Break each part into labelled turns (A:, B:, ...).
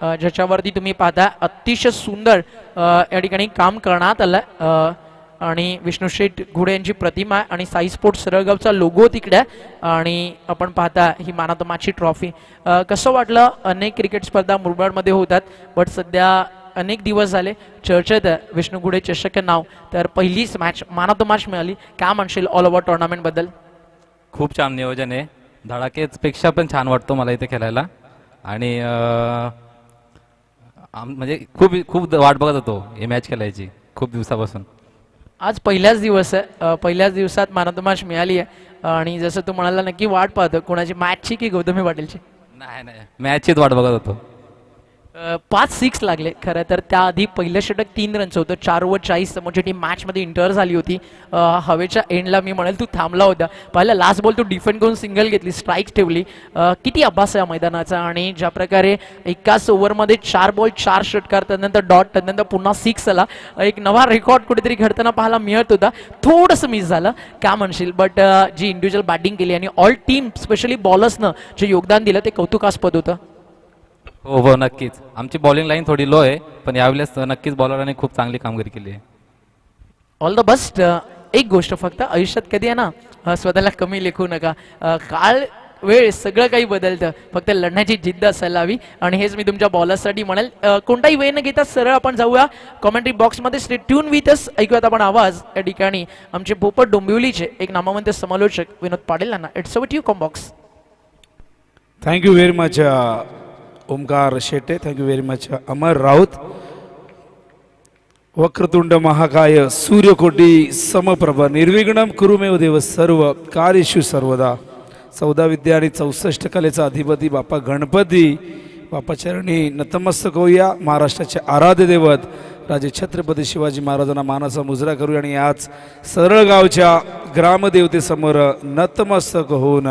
A: ज्याच्यावरती तुम्ही पाहता अतिशय सुंदर या ठिकाणी काम करण्यात आलं आणि विष्णुशेठ घुडे यांची प्रतिमा आहे आणि साई स्पोर्ट्स सरळगावचा लोगो तिकडे आहे आणि आपण पाहता he man of the मॅचची trophy. कसं वाटलं? अनेक क्रिकेट स्पर्धा मुरबाडमध्ये होतात बट सध्या अनेक दिवस झाले चर्चेत आहे विष्णू घुडे चषक हे नाव. तर पहिलीच match man of the match मिळाली. काय म्हणशील ऑल ओव्हर टुर्नामेंटबद्दल?
B: खूप छान नियोजन आहे. धडाकेपेक्षा पण छान वाटतो मला इथे खेळायला आणि म्हणजे खूप खूप वाट बघत होतो ही मॅच खेळायची खूप दिवसापासून.
A: आज पहिल्याच दिवस आहे, पहिल्याच दिवसात मॅन ऑफ द मॅच मिळाली आहे आणि जसं तू म्हणाला नक्की वाट पाहतो कोणाची, मॅचची की गौतमी पाटीलची?
B: नाही नाही, मॅचचीच वाट बघत होतो.
A: 5 6 लागले खरं तर. त्याआधी पहिलं षटक 3 रनचं होतं. 4 ओव्हर 40 समोरची टीम मॅचमध्ये इंटर झाली होती. हवेच्या एंडला मी म्हणेल तू थांबला होता. पहिला लास्ट बॉल तू डिफेंड करून सिंगल घेतली, स्ट्राईक्स ठेवली. किती अभ्यास आहे मैदानाचा आणि ज्या प्रकारे एकाच ओव्हरमध्ये 4 बॉल 4 षटकार, त्यानंतर डॉट, त्यानंतर पुन्हा 6 आला. एक नवा रेकॉर्ड कुठेतरी घडताना पाहायला मिळत होता. थोडंसं मिस झालं काय म्हणशील, बट जी इंडिव्हिज्युअल बॅटिंग केली आणि ऑल टीम स्पेशली बॉलर्सनं जे योगदान दिलं ते कौतुकास्पद होतं.
B: हो हो नक्कीच. आमची बॉलिंग लाईन थोडी लो आहे पण यावेळेस नक्कीच बॉलरांनी खूप चांगली कामगिरी केली आहे.
A: All the best. एक गोष्ट फक्त आयुष्यात कधी आहे ना स्वतःला कमी लेखू नका. काळ वेळ सगळं काही बदलतं, फक्त लढण्याची जिद्द असायला हवी आणि हेच मी तुमच्या बॉलर्ससाठी म्हणेल. कोणताही वेळ न घेता सरळ आपण जाऊया कॉमेंट्री बॉक्समध्ये. Stay tune with us. ऐकूयात आपण आवाज या ठिकाणी आमचे पोपट डोंबिवलीचे एक नामवंत समालोचक विनोद पाटील यांना. It's over to you box.
C: Thank you very much Omkar Shete. Thank you very much Amar Raut. वक्रतुंड महाकाय सूर्यकोटी समप्रभ निर्विघ्नम कुरुमेव देव सर्व कार्येषु सर्वदा. 14 विद्या आणि 64 कलेचा अधिपती बाप्पा गणपती बाप्पा चरणी नतमस्तक होऊया. महाराष्ट्राचे आराध्य दैवत राजे छत्रपती शिवाजी महाराजांना मानाचा मुजरा करूया आणि याच सरळगावच्या ग्रामदेवतेसमोर नतमस्तक होऊन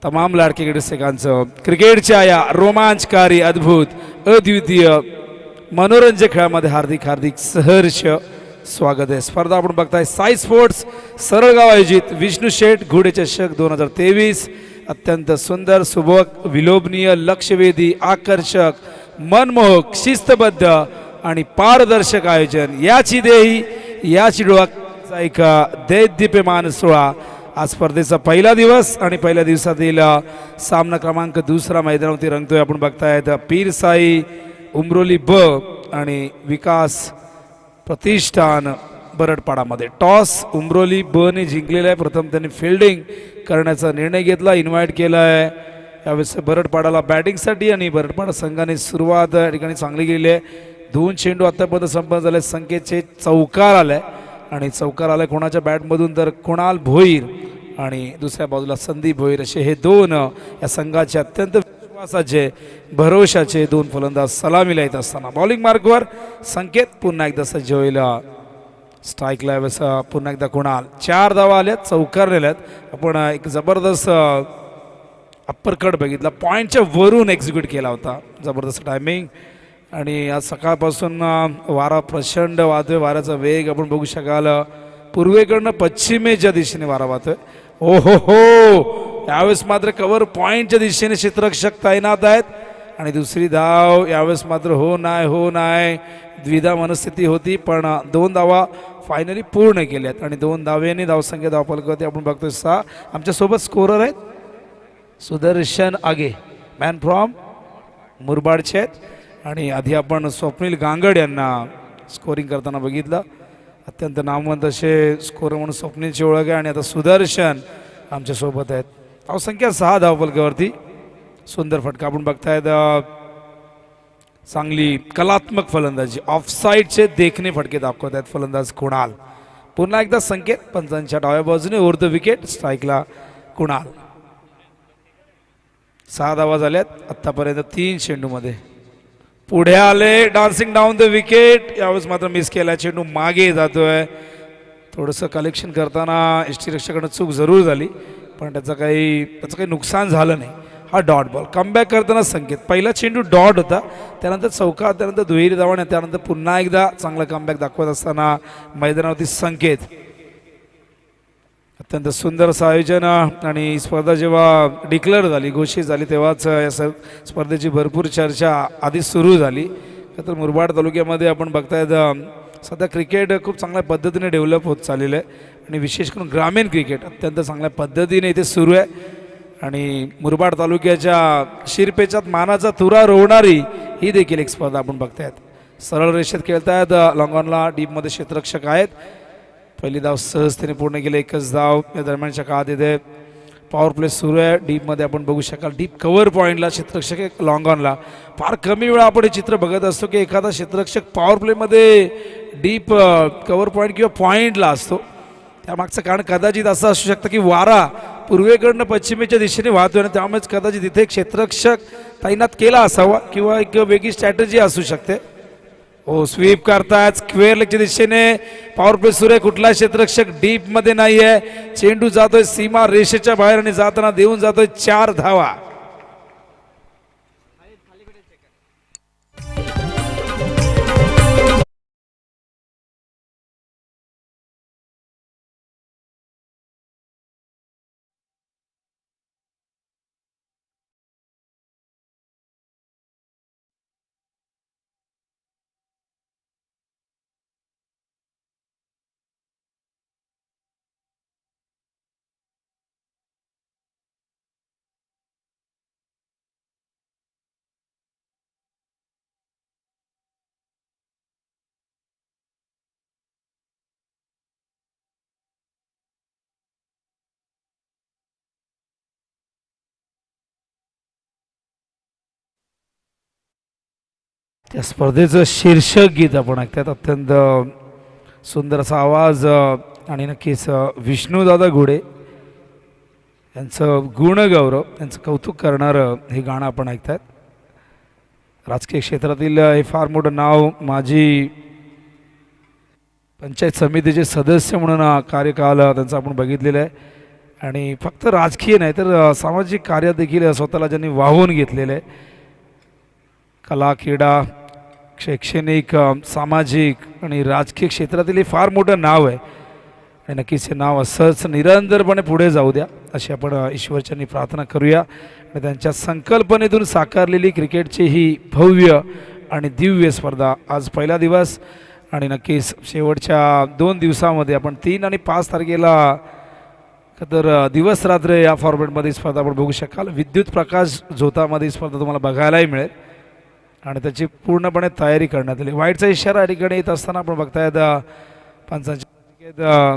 C: तमाम लाडके क्रीडकांचं क्रिकेटच्या या रोमांचकारी अद्भुत अद्वितीय मनोरंजक खेळामध्ये हार्दिक हार्दिक सहर्ष स्वागत आहे. स्पर्धा आपण बघताय साई स्पोर्ट्स सरळगाव आयोजित विष्णू शेठ घुडे चषक 2023. अत्यंत सुंदर, सुबक, विलोभनीय, लक्षवेधी, आकर्षक, मनमोहक, शिस्तबद्ध आणि पारदर्शक आयोजन याची देही याची डोळा एक दैदिप्यमान सोहळा. आज स्पर्धेचा पहिला दिवस आणि पहिल्या दिवसातील सामना क्रमांक 2 मैदानावरती रंगतोय. आपण बघतायत पीर साई उमरोली ब आणि विकास प्रतिष्ठान बरडपाडामध्ये. टॉस उमरोली ब ने जिंकलेला आहे. प्रथम त्यांनी फिल्डिंग करण्याचा निर्णय घेतला, इन्व्हाइट केला आहे यावेळेस बरडपाडाला बॅटिंगसाठी आणि बरडपाडा संघाने सुरुवात या ठिकाणी चांगली केली आहे. 2 चेंडू आतापर्यंत संपन्न झाले. संकेतचे चौकार आलाय आणि चौकार आलाय कोणाच्या बॅटमधून तर कुणाल भोईर आणि दुसऱ्या बाजूला संदीप भोईर असे हे 2 या संघाचे अत्यंत विश्वासाचे भरोशाचे 2 फलंदाज सलामीला येत असताना बॉलिंग मार्कवर संकेत पुन्हा एकदा सज्ज होईल. स्ट्राईकला पुन्हा एकदा कुणाल. 4 धावा आल्यात, चौकार नेल्यात. आपण एक जबरदस्त अप्परकट बघितला, पॉईंटच्या वरून एक्झिक्यूट केला होता. जबरदस्त टायमिंग आणि आज सकाळपासून वारा प्रचंड वाहतोय. वाऱ्याचा वेग आपण बघू शकाल. पूर्वेकडनं पश्चिमेच्या दिशेने वारा वाहतोय. ओ हो हो, यावेळेस मात्र कव्हर पॉईंटच्या दिशेने क्षेत्ररक्षक तैनात आहेत आणि दुसरी धाव यावेळेस मात्र हो नाही द्विधा मनस्थिती होती पण 2 धावा फायनली पूर्ण केल्यात आणि 2 धावेने धावसंख्या धावफलकावरती आपण बघतोय 6. आमच्यासोबत स्कोरर आहेत सुदर्शन आगे, मॅन फ्रॉम मुरबाडचे आहेत आणि आधी आपण स्वप्नील गांगड यांना स्कोरिंग करताना बघितलं. अत्यंत नामवंत असे स्कोर म्हणून स्वप्नीलची ओळख आहे आणि आता सुदर्शन आमच्यासोबत आहेत. धावसंख्या 6 धावफलकावरती. सुंदर फटका आपण बघतायत. चांगली कलात्मक फलंदाजी, ऑफसाईडचे देखणे फटके दाखवत आहेत फलंदाज कुणाल. पुन्हा एकदा संकेत पंचांच्या डाव्या बाजूने ओव्हर द विकेट. स्ट्राईकला कुणाल. 6 धावा झाल्यात आतापर्यंत 3 चेंडूमध्ये. पुढे आले डान्सिंग डाऊन द विकेट. यावेळेस मात्र मिस केला. चेंडू मागे जातोय. थोडंसं कलेक्शन करताना यष्टीरक्षकाकडून चूक जरूर झाली पण त्याचं काही नुकसान झालं नाही. हा डॉट बॉल. कमबॅक करताना संकेत. पहिला चेंडू डॉट होता, त्यानंतर चौकार, त्यानंतर दुहेरी धावा आणि त्यानंतर पुन्हा एकदा चांगला कमबॅक दाखवत असताना मैदानावरती संकेत. अत्यंत सुंदर असं आयोजन आणि ही स्पर्धा जेव्हा डिक्लेअर झाली, घोषित झाली, तेव्हाच या स्पर्धेची भरपूर चर्चा आधी सुरू झाली. तर मुरबाड तालुक्यामध्ये आपण बघतायत सध्या क्रिकेट खूप चांगल्या पद्धतीने डेव्हलप होत चाललेलं आहे आणि विशेष करून ग्रामीण क्रिकेट अत्यंत चांगल्या पद्धतीने इथे सुरू आहे. आणि मुरबाड तालुक्याच्या शिरपेचात मानाचा तुरा रोवणारी ही देखील एक स्पर्धा आपण बघतायत. सरळ रेषेत खेळतायत, लॉंगॉनला डीपमध्ये क्षेत्ररक्षक आहेत. पहिली धाव सहजतेने पूर्ण केली, एकच धाव या दरम्यानच्या काळात इथे पॉवर प्ले सुरू आहे. डीपमध्ये आपण बघू शकाल डीप कव्हर पॉईंटला क्षेत्ररक्षक लॉंगॉनला. फार कमी वेळा आपण हे चित्र बघत असतो की एखादा क्षेत्ररक्षक पॉवर प्लेमध्ये डीप कव्हर पॉईंट किंवा पॉईंटला असतो. त्यामागचं कारण कदाचित असं असू शकतं की वारा पूर्वेकडनं पश्चिमेच्या दिशेने वाहतोय आणि त्यामुळेच कदाचित इथे क्षेत्ररक्षक तैनात केला असावा किंवा एक वेगळी स्ट्रॅटेजी असू शकते. हो, स्वीप करतात स्क्वेअर लेगच्या दिशेने पॉवर प्ले सुरू आहे. कुठला क्षेत्ररक्षक डीप मध्ये नाहीये. चेंडू जातोय सीमा रेषेच्या बाहेर आणि जाताना देऊन जातोय 4 धावा. त्या स्पर्धेचं शीर्षक गीत आपण ऐकतात. अत्यंत सुंदर असा आवाज आणि नक्कीच विष्णुदादा घोडे यांचं गुणगौरव यांचं कौतुक करणारं हे गाणं आपण ऐकतात. राजकीय क्षेत्रातील हे फार मोठं नाव, माजी पंचायत समितीचे सदस्य म्हणून कार्यकाल त्यांचा आपण बघितलेला आहे. आणि फक्त राजकीय नाही तर सामाजिक कार्यात देखील स्वतःला ज्यांनी वाहून घेतलेलं आहे. कला, क्रीडा, शैक्षणिक, सामाजिक आणि राजकीय क्षेत्रातील हे फार मोठं नाव आहे आणि नक्कीच हे नाव असंच निरंतरपणे पुढे जाऊ द्या अशी आपण ईश्वरचरणी प्रार्थना करूया. आणि त्यांच्या संकल्पनेतून साकारलेली क्रिकेटची ही भव्य आणि दिव्य स्पर्धा आज पहिला दिवस आणि नक्कीच शेवटच्या 2 दिवसामध्ये आपण 3 आणि 5 तारखेला तर दिवस रात्र या फॉर्मॅटमध्ये स्पर्धा आपण बघू शकाल. विद्युत प्रकाश झोतामध्ये स्पर्धा तुम्हाला बघायलाही मिळेल आणि त्याची पूर्णपणे तयारी करण्यात आली. वाईटचा इशारा या ठिकाणी येत असताना आपण बघतायत पंचांच्या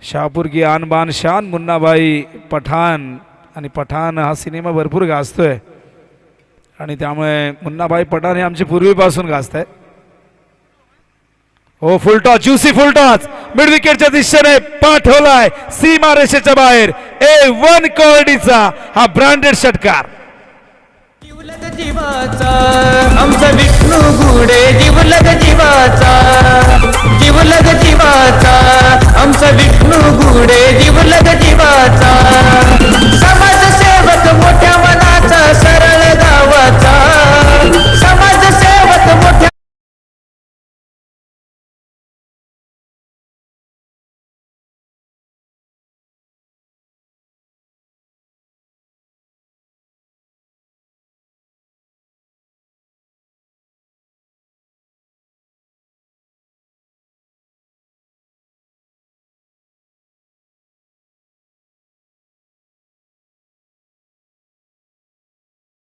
C: शहापूर की आन बान शान मुन्नाभाई पठाण. आणि पठाण हा सिनेमा भरपूर गाजतोय आणि त्यामुळे मुन्नाभाई पठाण हे आमचे पूर्वीपासून गाजत आहेत. हो, फुलटॉस, ज्युसी फुलटॉस मिड विकेटच्या दिशेने पाठवलाय सीमा रेषेच्या बाहेर. A1 क्वालिटीचा हा ब्रँडेड षटकार.
D: जीवाचा आमचा विष्णू गुडे जीवलग जीवाचा, जीवलग जीवाचा आमचा विष्णू गुडे जीवलग जीवाचा. समाजसेवक मोठ्या मनाचा सरळ गावाचा, समाजसेवक मोठ्या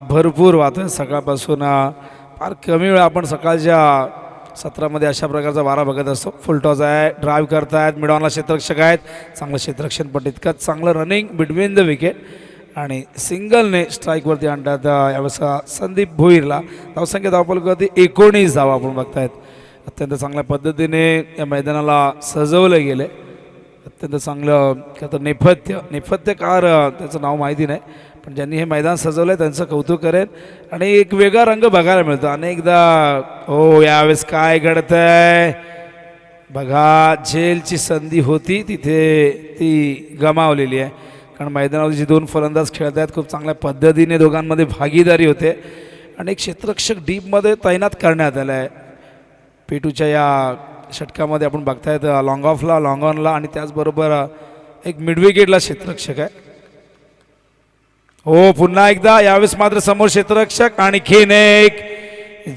C: भरपूर वाहतोय सकाळपासून. फार कमी वेळा आपण सकाळच्या सत्रामध्ये अशा प्रकारचा वारा बघत असतो. फुलटॉस आहे, ड्राईव्ह करतायत, मिडॉनला क्षेत्ररक्षक आहेत, चांगलं क्षेत्ररक्षण पण तितकंच चांगलं रनिंग बिटवीन द विकेट आणि सिंगलने स्ट्राईकवरती आणतात यावेळेस संदीप भोईरला. धावसंख्या धावपलकावरती 19 धावा आपण बघतायत. अत्यंत चांगल्या पद्धतीने या मैदानाला सजवलं गेलं. अत्यंत चांगलं का तर नेपथ्यकार त्याचं नाव माहिती नाही पण ज्यांनी हे मैदान सजवलं आहे त्यांचं कौतुक करेन. आणि एक वेगळा रंग बघायला मिळतो अनेकदा. हो, यावेळेस काय घडतंय बघा. जेलची संधी होती तिथे ती गमावलेली आहे कारण मैदानावर जी 2 फलंदाज खेळत आहेत खूप चांगल्या पद्धतीने दोघांमध्ये भागीदारी होते आणि एक क्षेत्ररक्षक डीपमध्ये तैनात करण्यात आलं आहे. पेटूच्या या षटकामध्ये आपण बघतायत लॉंग ऑफला, लॉंग ऑनला आणि त्याचबरोबर एक मिडविकेटला क्षेत्ररक्षक आहे. हो पुन्हा एकदा यावेळेस मात्र समोर क्षेत्ररक्षक आणखीन एक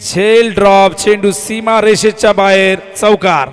C: झेल ड्रॉप, चेंडू सीमा रेषेच्या बाहेर, चौकार.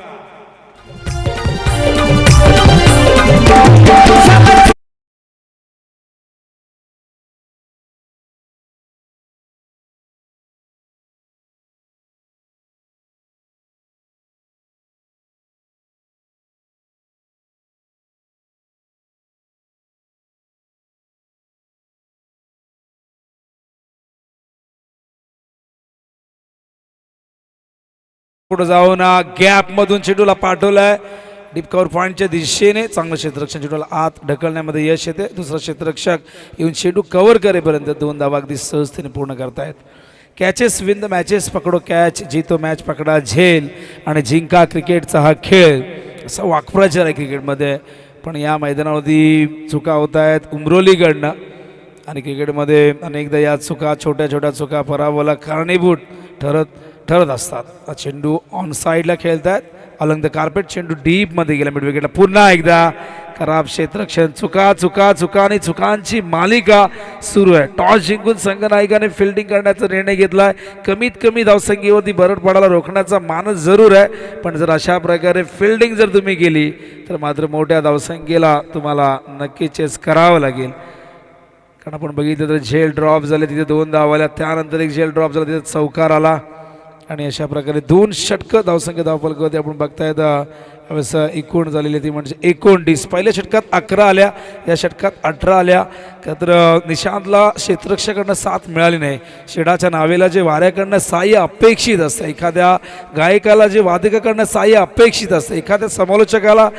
C: पुढे जाऊन गॅप मधून चेंडूला पाठवलाय डीप कव्हर पॉइंटच्या दिशेने. चांगलं क्षेत्ररक्षण, चेंडूला आत ढकलण्यामध्ये यश येते. दुसरा क्षेत्ररक्षक येऊन चेंडू कव्हर करेपर्यंत 2 धावा अगदी सहजतेने पूर्ण करतायत. कॅचेस विन द मॅचेस, पकडो कॅच, जीतो मॅच, पकडा झेल आणि जिंका क्रिकेटचा हा खेळ, असा वाक्प्रचार आहे क्रिकेटमध्ये. पण या मैदानावरती चुका होत आहेत उमरोलीकडनं आणि क्रिकेटमध्ये अनेकदा या चुका, छोट्या छोट्या चुका पराभवाला कारणीभूत ठरत असतात. चेंडू ऑन साईडला खेळतात, अलंग द कार्पेट, चेंडू डीप मध्ये गेला मिड विकेटला. पुन्हा एकदा खराब क्षेत्ररक्षण, चुका चुका चुका आणि चुकांची मालिका सुरू आहे. टॉस जिंकून संघनायकाने फिल्डिंग करण्याचा निर्णय घेतलाय. कमीत कमी धावसंख्येवरती भरड पडायला रोखण्याचा मानस जरूर आहे, पण जर अशा प्रकारे फिल्डिंग जर तुम्ही केली तर मात्र मोठ्या धावसंख्येला तुम्हाला नक्की चेस करावं लागेल. कारण आपण बघितलं तर झेल ड्रॉप झाले, तिथे 2 धावा आल्या, त्यानंतर एक झेल ड्रॉप झाला, तिथे चौकार आला आणि अशा प्रकारे 2 षटकं धावसंख्या धावफलकावरती आपण बघतायत. यावेळेस एकूण झालेली ती म्हणजे 29. पहिल्या षटकात 11 आल्या, या षटकात 18 आल्या. तर निशांतला क्षेत्ररक्षकाकडनं साथ मिळाली नाही. शेडाच्या नावेला जे वाऱ्याकडनं साह्य अपेक्षित असतं, एखाद्या गायकाला जे वादकाकडनं साह्य अपेक्षित असतं, एखाद्या समालोचकाला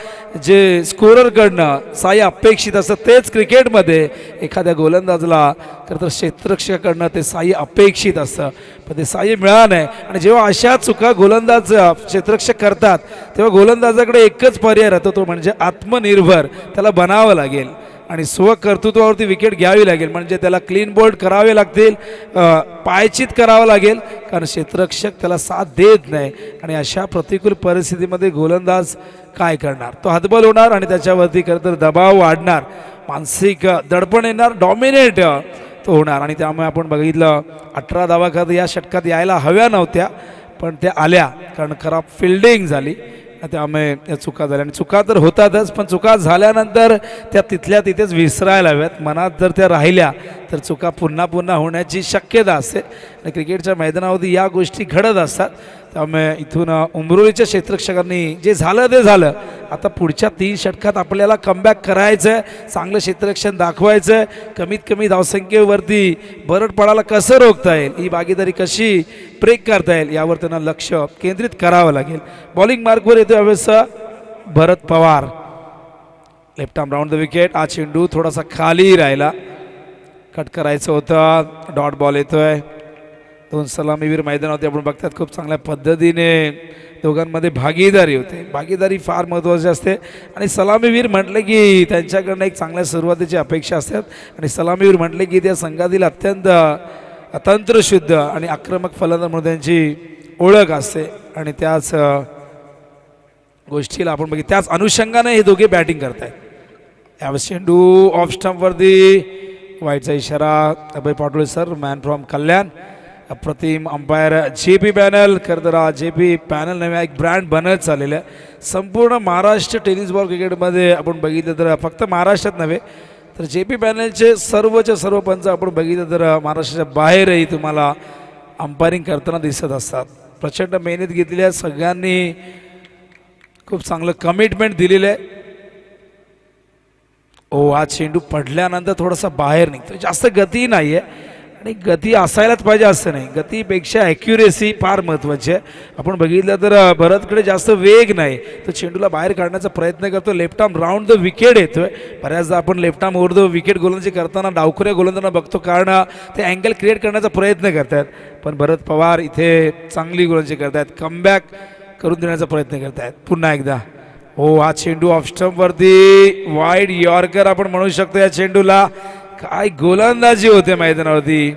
C: जे स्कोररकडनं साह्य अपेक्षित असतं, तेच क्रिकेटमध्ये एखाद्या गोलंदाजला तर क्षेत्ररक्षकाकडनं ते साह्य अपेक्षित असतं, पण ते साह्य मिळालं नाही. आणि जेव्हा अशा चुका गोलंदाज क्षेत्ररक्षक करतात तेव्हा गोलंदाजाकडे एकच पर्याय राहतो, तो म्हणजे आत्मनिर्भर. त्याला बनावं लागेल आणि स्वकर्तृत्वावरती विकेट घ्यावी लागेल. म्हणजे त्याला क्लीन बोल्ड करावे लागतील, पायचीत करावं लागेल, कारण क्षेत्ररक्षक त्याला साथ देत नाही. आणि अशा प्रतिकूल परिस्थितीमध्ये गोलंदाज काय करणार? तो हतबल होणार आणि त्याच्यावरती खरं तर दबाव वाढणार, मानसिक दडपण येणार, डॉमिनेट तो होणार. आणि त्यामुळे आपण बघितलं 18 धावा खरं या षटकात यायला हव्या नव्हत्या, पण त्या आल्या कारण खराब फिल्डिंग झाली. त्यामुळे या चुका झाल्या आणि चुका तर होतातच, पण चुका झाल्यानंतर त्या तिथल्या तिथेच विसरायला हव्यात. मनात जर त्या राहिल्या तर चुका पुन्हा पुन्हा होण्याची शक्यता असते आणि क्रिकेटच्या मैदानावरती या गोष्टी घडत असतात. त्यामुळे इथून उमरोलीच्या क्षेत्ररक्षकांनी जे झालं ते झालं. आता पुढच्या 3 षटकात आपल्याला कमबॅक करायचं आहे, चांगलं क्षेत्ररक्षण दाखवायचं आहे, कमीत कमी धावसंख्येवरती भरड पडायला कसं रोखता येईल, ही भागीदारी कशी ब्रेक करता येईल, यावर त्यांना लक्ष केंद्रित करावं लागेल. बॉलिंग मार्कवर येतो यावेळेस Bharat Pawar, left arm round the wicket. हा चेंडू थोडासा खाली राहिला, कट करायचं होतं, डॉट बॉल येतोय. 2 सलामीवीर मैदानावरती आपण बघतात खूप चांगल्या पद्धतीने दोघांमध्ये भागीदारी होते. भागीदारी फार महत्त्वाची असते आणि सलामीवीर म्हटले की त्यांच्याकडनं एक चांगल्या सुरुवातीची अपेक्षा असतात आणि सलामीवीर म्हटले की त्या संघातील अत्यंत तंत्रशुद्ध आणि आक्रमक फलंदाज म्हणून त्यांची ओळख असते. आणि त्याच गोष्टीला आपण बघितलं, त्याच अनुषंगाने हे दोघे बॅटिंग करतायत. यावेळेस चेंडू ऑफ स्टंपवरती, वाईटचा इशारा. अभय पाटोळे सर, मॅन फ्रॉम कल्याण. अप्रतिम अंपायर JP पॅनल. खरं तर JP पॅनल नव्या एक ब्रँड बनत चाललेलं आहे. संपूर्ण महाराष्ट्र टेनिस बॉल क्रिकेटमध्ये आपण बघितलं तर फक्त महाराष्ट्रात नव्हे तर JP पॅनलचे सर्वच्या सर्व पंच आपण बघितलं तर महाराष्ट्राच्या बाहेरही तुम्हाला अंपायरिंग करताना दिसत असतात. प्रचंड मेहनत घेतलेली आहे, सगळ्यांनी खूप चांगलं कमिटमेंट दिलेलं आहे. हा चेंडू पडल्यानंतर थोडासा बाहेर निघतो, जास्त गती नाही आहे आणि गती असायलाच पाहिजे असं नाही, गतीपेक्षा ॲक्युरेसी फार महत्त्वाची आहे. आपण बघितलं तर भरतकडे जास्त वेग नाही, तर चेंडूला बाहेर काढण्याचा प्रयत्न करतो. Left arm round the wicket येतोय. बऱ्याचदा आपण left arm over the wicket गोलंदाजी करताना डावखुऱ्या गोलंदाजांना बघतो, कारण ते अँगल क्रिएट करण्याचा प्रयत्न करतात. पण भरत पवार इथे चांगली गोलंदाजी करतायत, कमबॅक करून देण्याचा प्रयत्न करतायत. पुन्हा एकदा हा चेंडू ऑफ स्टंपवरती, वाईड यॉर्कर आपण म्हणू शकतो या चेंडूला. काय गोलंदाजी होते मैदानावरती.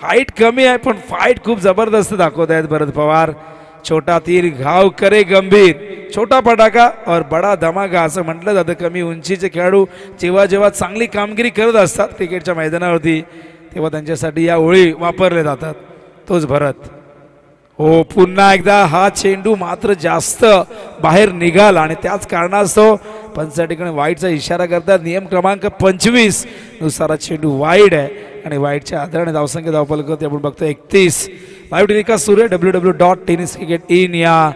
C: हाईट कमी आहे पण फाईट खूप जबरदस्त दाखवत आहेत भरत पवार. छोटा तीर घाव करे गंभीर, छोटा पटाका और बडा धमाका असं म्हटलं जातं. कमी उंचीचे खेळाडू जेव्हा जेव्हा चांगली कामगिरी करत असतात क्रिकेटच्या मैदानावरती तेव्हा त्यांच्यासाठी या ओळी वापरल्या जातात. तोच भरत. हो, पुन्हा एकदा हा चेंडू मात्र जास्त बाहेर निघाला आणि त्याच कारणास्तव पंच या ठिकाणी वाईडचा इशारा करतात. नियम क्रमांक 25 नुसार हा चेंडू वाईड आहे आणि वाईडच्या आधाराने धावसंख्या धावफलक आपण बघतो 31. लाईव्ह टेलिकास्ट सुरू आहे www.tenniscricket.in या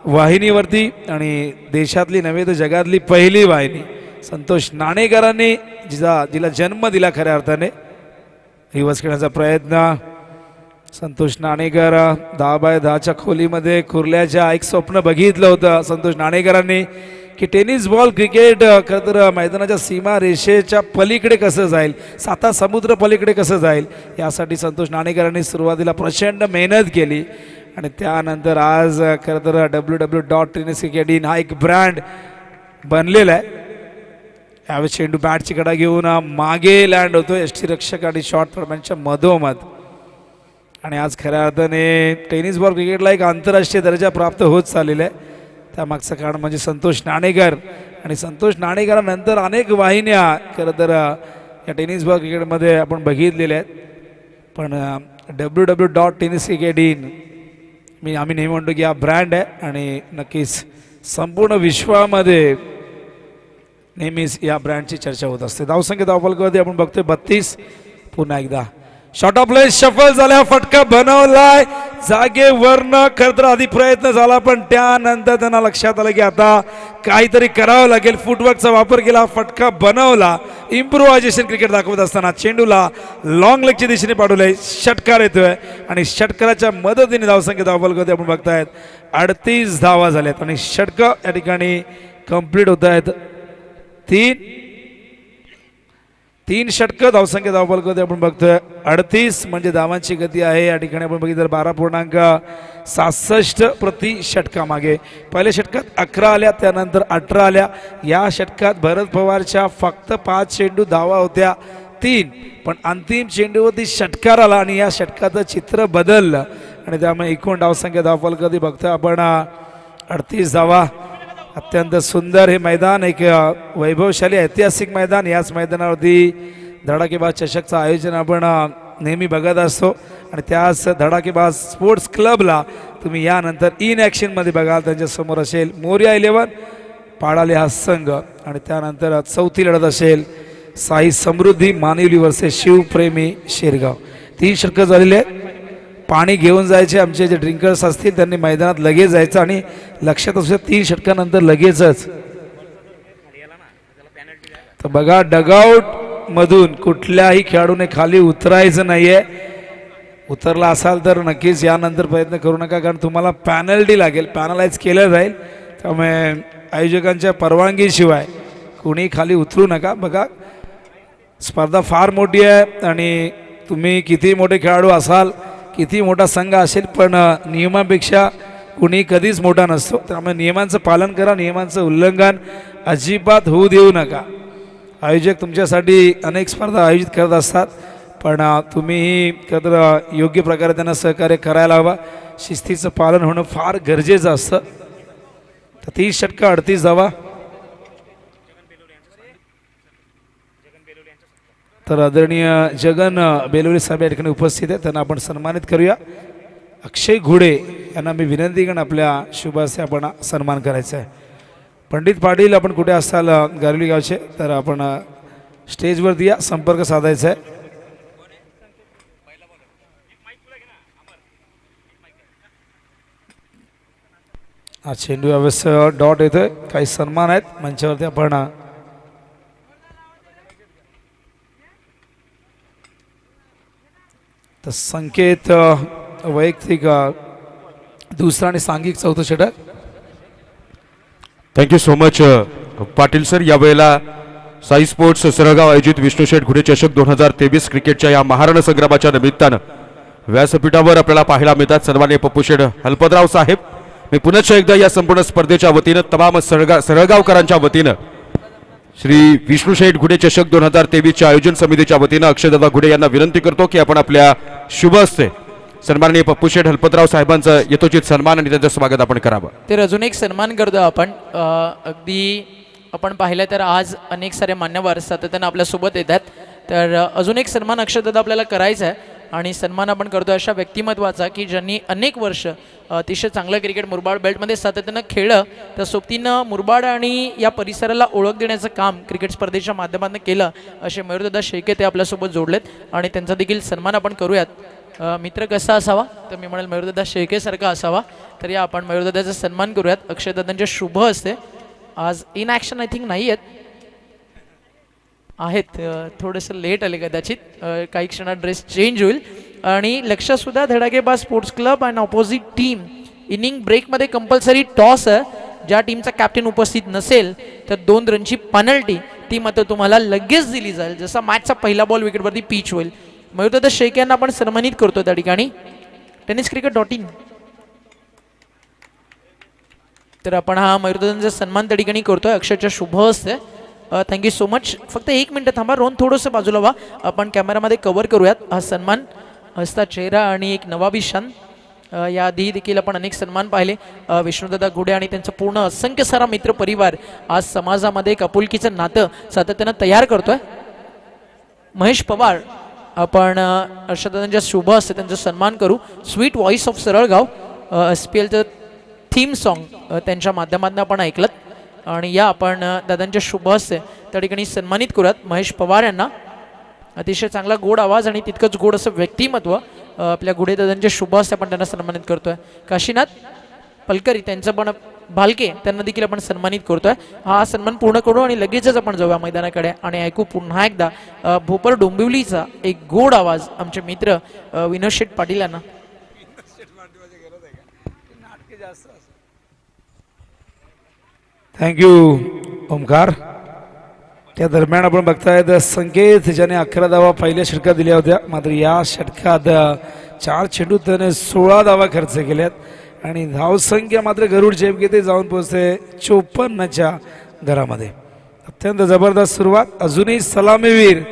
C: वाहिनीवरती आणि देशातली नव्हे तर जगातली पहिली वाहिनी. संतोष नाणेकरांनी जिला जन्म दिला खऱ्या अर्थाने. रिवर्स खेळण्याचा प्रयत्न. संतोष नाणेकर 10x10च्या खोलीमध्ये कुर्ल्याच्या एक स्वप्न बघितलं होतं संतोष नाणेकरांनी की टेनिस बॉल क्रिकेट खरं तर मैदानाच्या सीमा रेषेच्या पलीकडे कसं जाईल, साता समुद्र पलीकडे कसं जाईल यासाठी संतोष नाणेकरांनी सुरुवातीला प्रचंड मेहनत केली आणि त्यानंतर आज खरं तर www.tenniscricket.in हा एक ब्रँड बनलेला आहे. यावेळी चेंडू बॅटची कडा घेऊन मागे लँड होतो यष्टीरक्षक आणि शॉर्ट फॉर्मॅनच्या मधोमध. आणि आज खऱ्या अर्थाने टेनिस बॉल क्रिकेटला एक आंतरराष्ट्रीय दर्जा प्राप्त होत चाललेला आहे. त्यामागचं कारण म्हणजे संतोष नाणेकर आणि संतोष नाणेकरांनंतर अनेक वाहिन्या खरं तर या टेनिस बॉल क्रिकेटमध्ये आपण बघितलेल्या आहेत. पण www.tenniscricket.in आम्ही नेहमी म्हणतो की हा ब्रँड आहे आणि नक्कीच संपूर्ण विश्वामध्ये नेहमीच या ब्रँडची चर्चा होत असते. धावसंख्या धावफलकावरती आपण बघतोय 32. पुन्हा एकदा शॉर्ट ऑफ प्ले शफल झाल्या, फटका बनवलाय जागेवरनं. खरं तर आधी प्रयत्न झाला पण त्यानंतर त्यांना लक्षात आलं की आता काहीतरी करावं लागेल. फुटवर्कचा वापर केला, फटका बनवला. इम्प्रोव्हायझेशन क्रिकेट दाखवत असताना चेंडूला लॉंग लेगच्या दिशेने पाठवलंय. षटकार येतोय आणि षटकाराच्या मदतीने धावसंख्या धावफलकावरती आपण बघतायत 38 धावा झाल्यात आणि षटकं या ठिकाणी कंप्लीट होत आहेत. तीन षटकं धावसंख्या धावफलकावरती आपण बघतोय 38 म्हणजे धावांची गती आहे या ठिकाणी आपण बघितलं 12.67 प्रति षटकामागे. पहिल्या षटकात 11 आल्या, त्यानंतर 18 आल्या. या षटकात भरत पवारच्या फक्त 5 चेंडू धावा होत्या 3, पण अंतिम चेंडूवरती षटकार आला आणि या षटकाचं चित्र बदललं आणि त्यामुळे एकूण धावसंख्या धावफलकावरती बघतोय आपण 38 धावा. अत्यंत सुंदर हे मैदान, एक वैभवशाली ऐतिहासिक मैदान. याच मैदानावरती धडाकेबाज चषकचं आयोजन आपण नेहमी बघत असतो आणि त्याच धडाकेबाज स्पोर्ट्स क्लबला तुम्ही यानंतर इन ॲक्शनमध्ये बघाल. त्यांच्यासमोर असेल मोर्या 11, पाडाले हा संघ आणि त्यानंतर चौथी लढत असेल साई समृद्धी मानिवली वर्सेस शिवप्रेमी शेरगाव. 3 षटकं झालेले आहेत. पाणी घेऊन जायचे आमचे जे ड्रिंकर्स असतील त्यांनी मैदानात लगेच जायचं आणि लक्षात असू 3 षटकानंतर लगेचच. तर बघा डगआउट मधून कुठल्याही खेळाडूने खाली उतरायचं नाहीये. उतरला असाल तर नक्कीच यानंतर प्रयत्न करू नका कारण तुम्हाला पॅनल्टी लागेल, पॅनलाइज केलं जाईल. त्यामुळे आयोजकांच्या परवानगीशिवाय कोणी खाली उतरू नका. बघा स्पर्धा फार मोठी आहे आणि तुम्ही किती मोठे खेळाडू असाल, किती मोठा संघ असेल, पण नियमापेक्षा कुणी कधीच मोठा नसतो. त्यामुळे नियमांचं पालन करा, नियमांचं उल्लंघन अजिबात होऊ देऊ नका. आयोजक तुमच्यासाठी अनेक स्पर्धा आयोजित करत असतात पण तुम्हीही खरं योग्य प्रकारे त्यांना सहकार्य करायला हवं. शिस्तीचं पालन होणं फार गरजेचं असतं. तर 30 षटकं 38 धावा. तर आदरणीय जगन बेलोरी साहेब या ठिकाणी उपस्थित आहेत, त्यांना आपण सन्मानित करूया. अक्षय घोडे यांना मी विनंती करून आपल्या शुभ हस्ते आपण सन्मान करायचा आहे. पंडित पाटील आपण कुठे असाल गारवली गावचे तर आपण स्टेजवरती या, संपर्क साधायचा आहे. हा चेंडू यावेळेस डॉट येतोय. काही सन्मान आहेत मंचावरती आपण तर संकेत वैयक्तिक दुसरा आणि सांघिक चौथं षटक.
E: Thank you so much Patil sir. यावेळेला साई स्पोर्ट्स सरगाव आयोजित विष्णू शेठ घुडे चषक 2023 क्रिकेटच्या या महारण संग्रामाच्या निमित्तानं व्यासपीठावर आपल्याला पाहायला मिळतात सन्माननीय पप्पू शेठ हलपतराव साहेब. मी पुनश्च एकदा या संपूर्ण स्पर्धेच्या वतीनं तमाम सरळगावकरांच्या वतीनं श्री विष्णू शेठ घुडे चषक 2023च्या आयोजन समितीच्या वतीनं अक्षयदादा घुडे यांना विनंती करतो की आपण आपल्या शुभ हस्ते सन्माननीय पप्पूशेठ हलपतराव साहेबांचं यथोचित सन्मान आणि त्यांचं स्वागत आपण करावं.
A: तर अजून एक सन्मान करतो आपण. अगदी आपण पाहिलं तर आज अनेक सारे मान्यवर सातत्यानं आपल्यासोबत येतात. तर अजून एक सन्मान अक्षरदादा आपल्याला करायचा आहे आणि सन्मान आपण करतो अशा व्यक्तिमत्वाचा की ज्यांनी अनेक वर्ष अतिशय चांगलं क्रिकेट मुरबाड बेल्टमध्ये सातत्यानं खेळलं, त्या सोबतीनं मुरबाड आणि या परिसराला ओळख देण्याचं काम क्रिकेट स्पर्धेच्या माध्यमातून केलं. असे मयूरदादा शेळके ते आपल्यासोबत जोडलेत आणि त्यांचा देखील सन्मान आपण करूयात. मित्र कसा असावा तर मी म्हणेल मयूरदादा शेळकेसारखा असावा. तर या आपण मयूरदादाचा सन्मान करूयात. अक्षयदादांच्या शुभ हस्ते. आज इन ॲक्शन आय थिंक नाही आहेत, थोडंसं लेट आले कदाचित, काही क्षणात ड्रेस चेंज होईल. आणि लक्षसुद्धा धडाकेबाज स्पोर्ट्स क्लब आणि ऑपोजिट टीम इनिंग ब्रेकमध्ये कंपल्सरी टॉस आहे. ज्या टीमचा कॅप्टन उपस्थित नसेल तर 2 रनची पेनल्टी, ती मात्र तुम्हाला लगेच दिली जाईल जसा मॅचचा पहिला बॉल विकेटवरती पिच होईल. मयूरदादा शेळके यांना आपण सन्मानित करतो त्या ठिकाणी tenniscricket.in. तर आपण हा मयूरदादांचा सन्मान त्या ठिकाणी करतोय अक्षरच्या शुभ हस्ते. Thank you so much. फक्त 1 मिनिट थांबा, रोहन थोडंसं बाजूला व्हा, आपण कॅमेरामध्ये कव्हर करूयात हा सन्मान. हसता चेहरा आणि एक नवाभिशान. याआधी देखील आपण अनेक सन्मान पाहिले. विष्णुदादा गुडे आणि त्यांचं पूर्ण असंख्य सारा मित्र परिवार आज समाजामध्ये एक आपुलकीचं नातं सातत्यानं तयार करतोय. महेश पवार आपण हर्षदादांच्या शुभ हस्ते त्यांचा सन्मान करू. स्वीट व्हॉइस ऑफ सरळगाव SPLचं थीम सॉन्ग त्यांच्या माध्यमातून आपण ऐकलं आणि या आपण दादांच्या शुभ हस्ते त्या ठिकाणी सन्मानित करूयात महेश पवार यांना. अतिशय चांगला गोड आवाज आणि तितकंच गोड असं व्यक्तिमत्व आपल्या गुडे दादांच्या शुभ हस्ते आपण त्यांना सन्मानित करतोय. काशीनाथ पलकरी त्यांचं पण भालके त्यांना देखील आपण सन्मानित करतोय. हा सन्मान पूर्ण करू आणि लगेचच आपण जाऊया मैदानाकडे आणि ऐकू पुन्हा एकदा भोपर डोंबिवलीचा एक गोड आवाज आमचे मित्र विनोद शेठ पाटील यांना.
C: थँक्यू ओमकार. त्या दरम्यान आपण बघतायत संकेत ज्याने 11 धावा पहिल्या षटकात दिल्या होत्या, मात्र या षटकात 4 चेंडूत त्याने 16 धावा खर्च केल्यात आणि धावसंख्या मात्र गरुड जेब घेते जाऊन पोहोचते 54च्या घरामध्ये. अत्यंत जबरदस्त सुरुवात. अजूनही सलामीवीर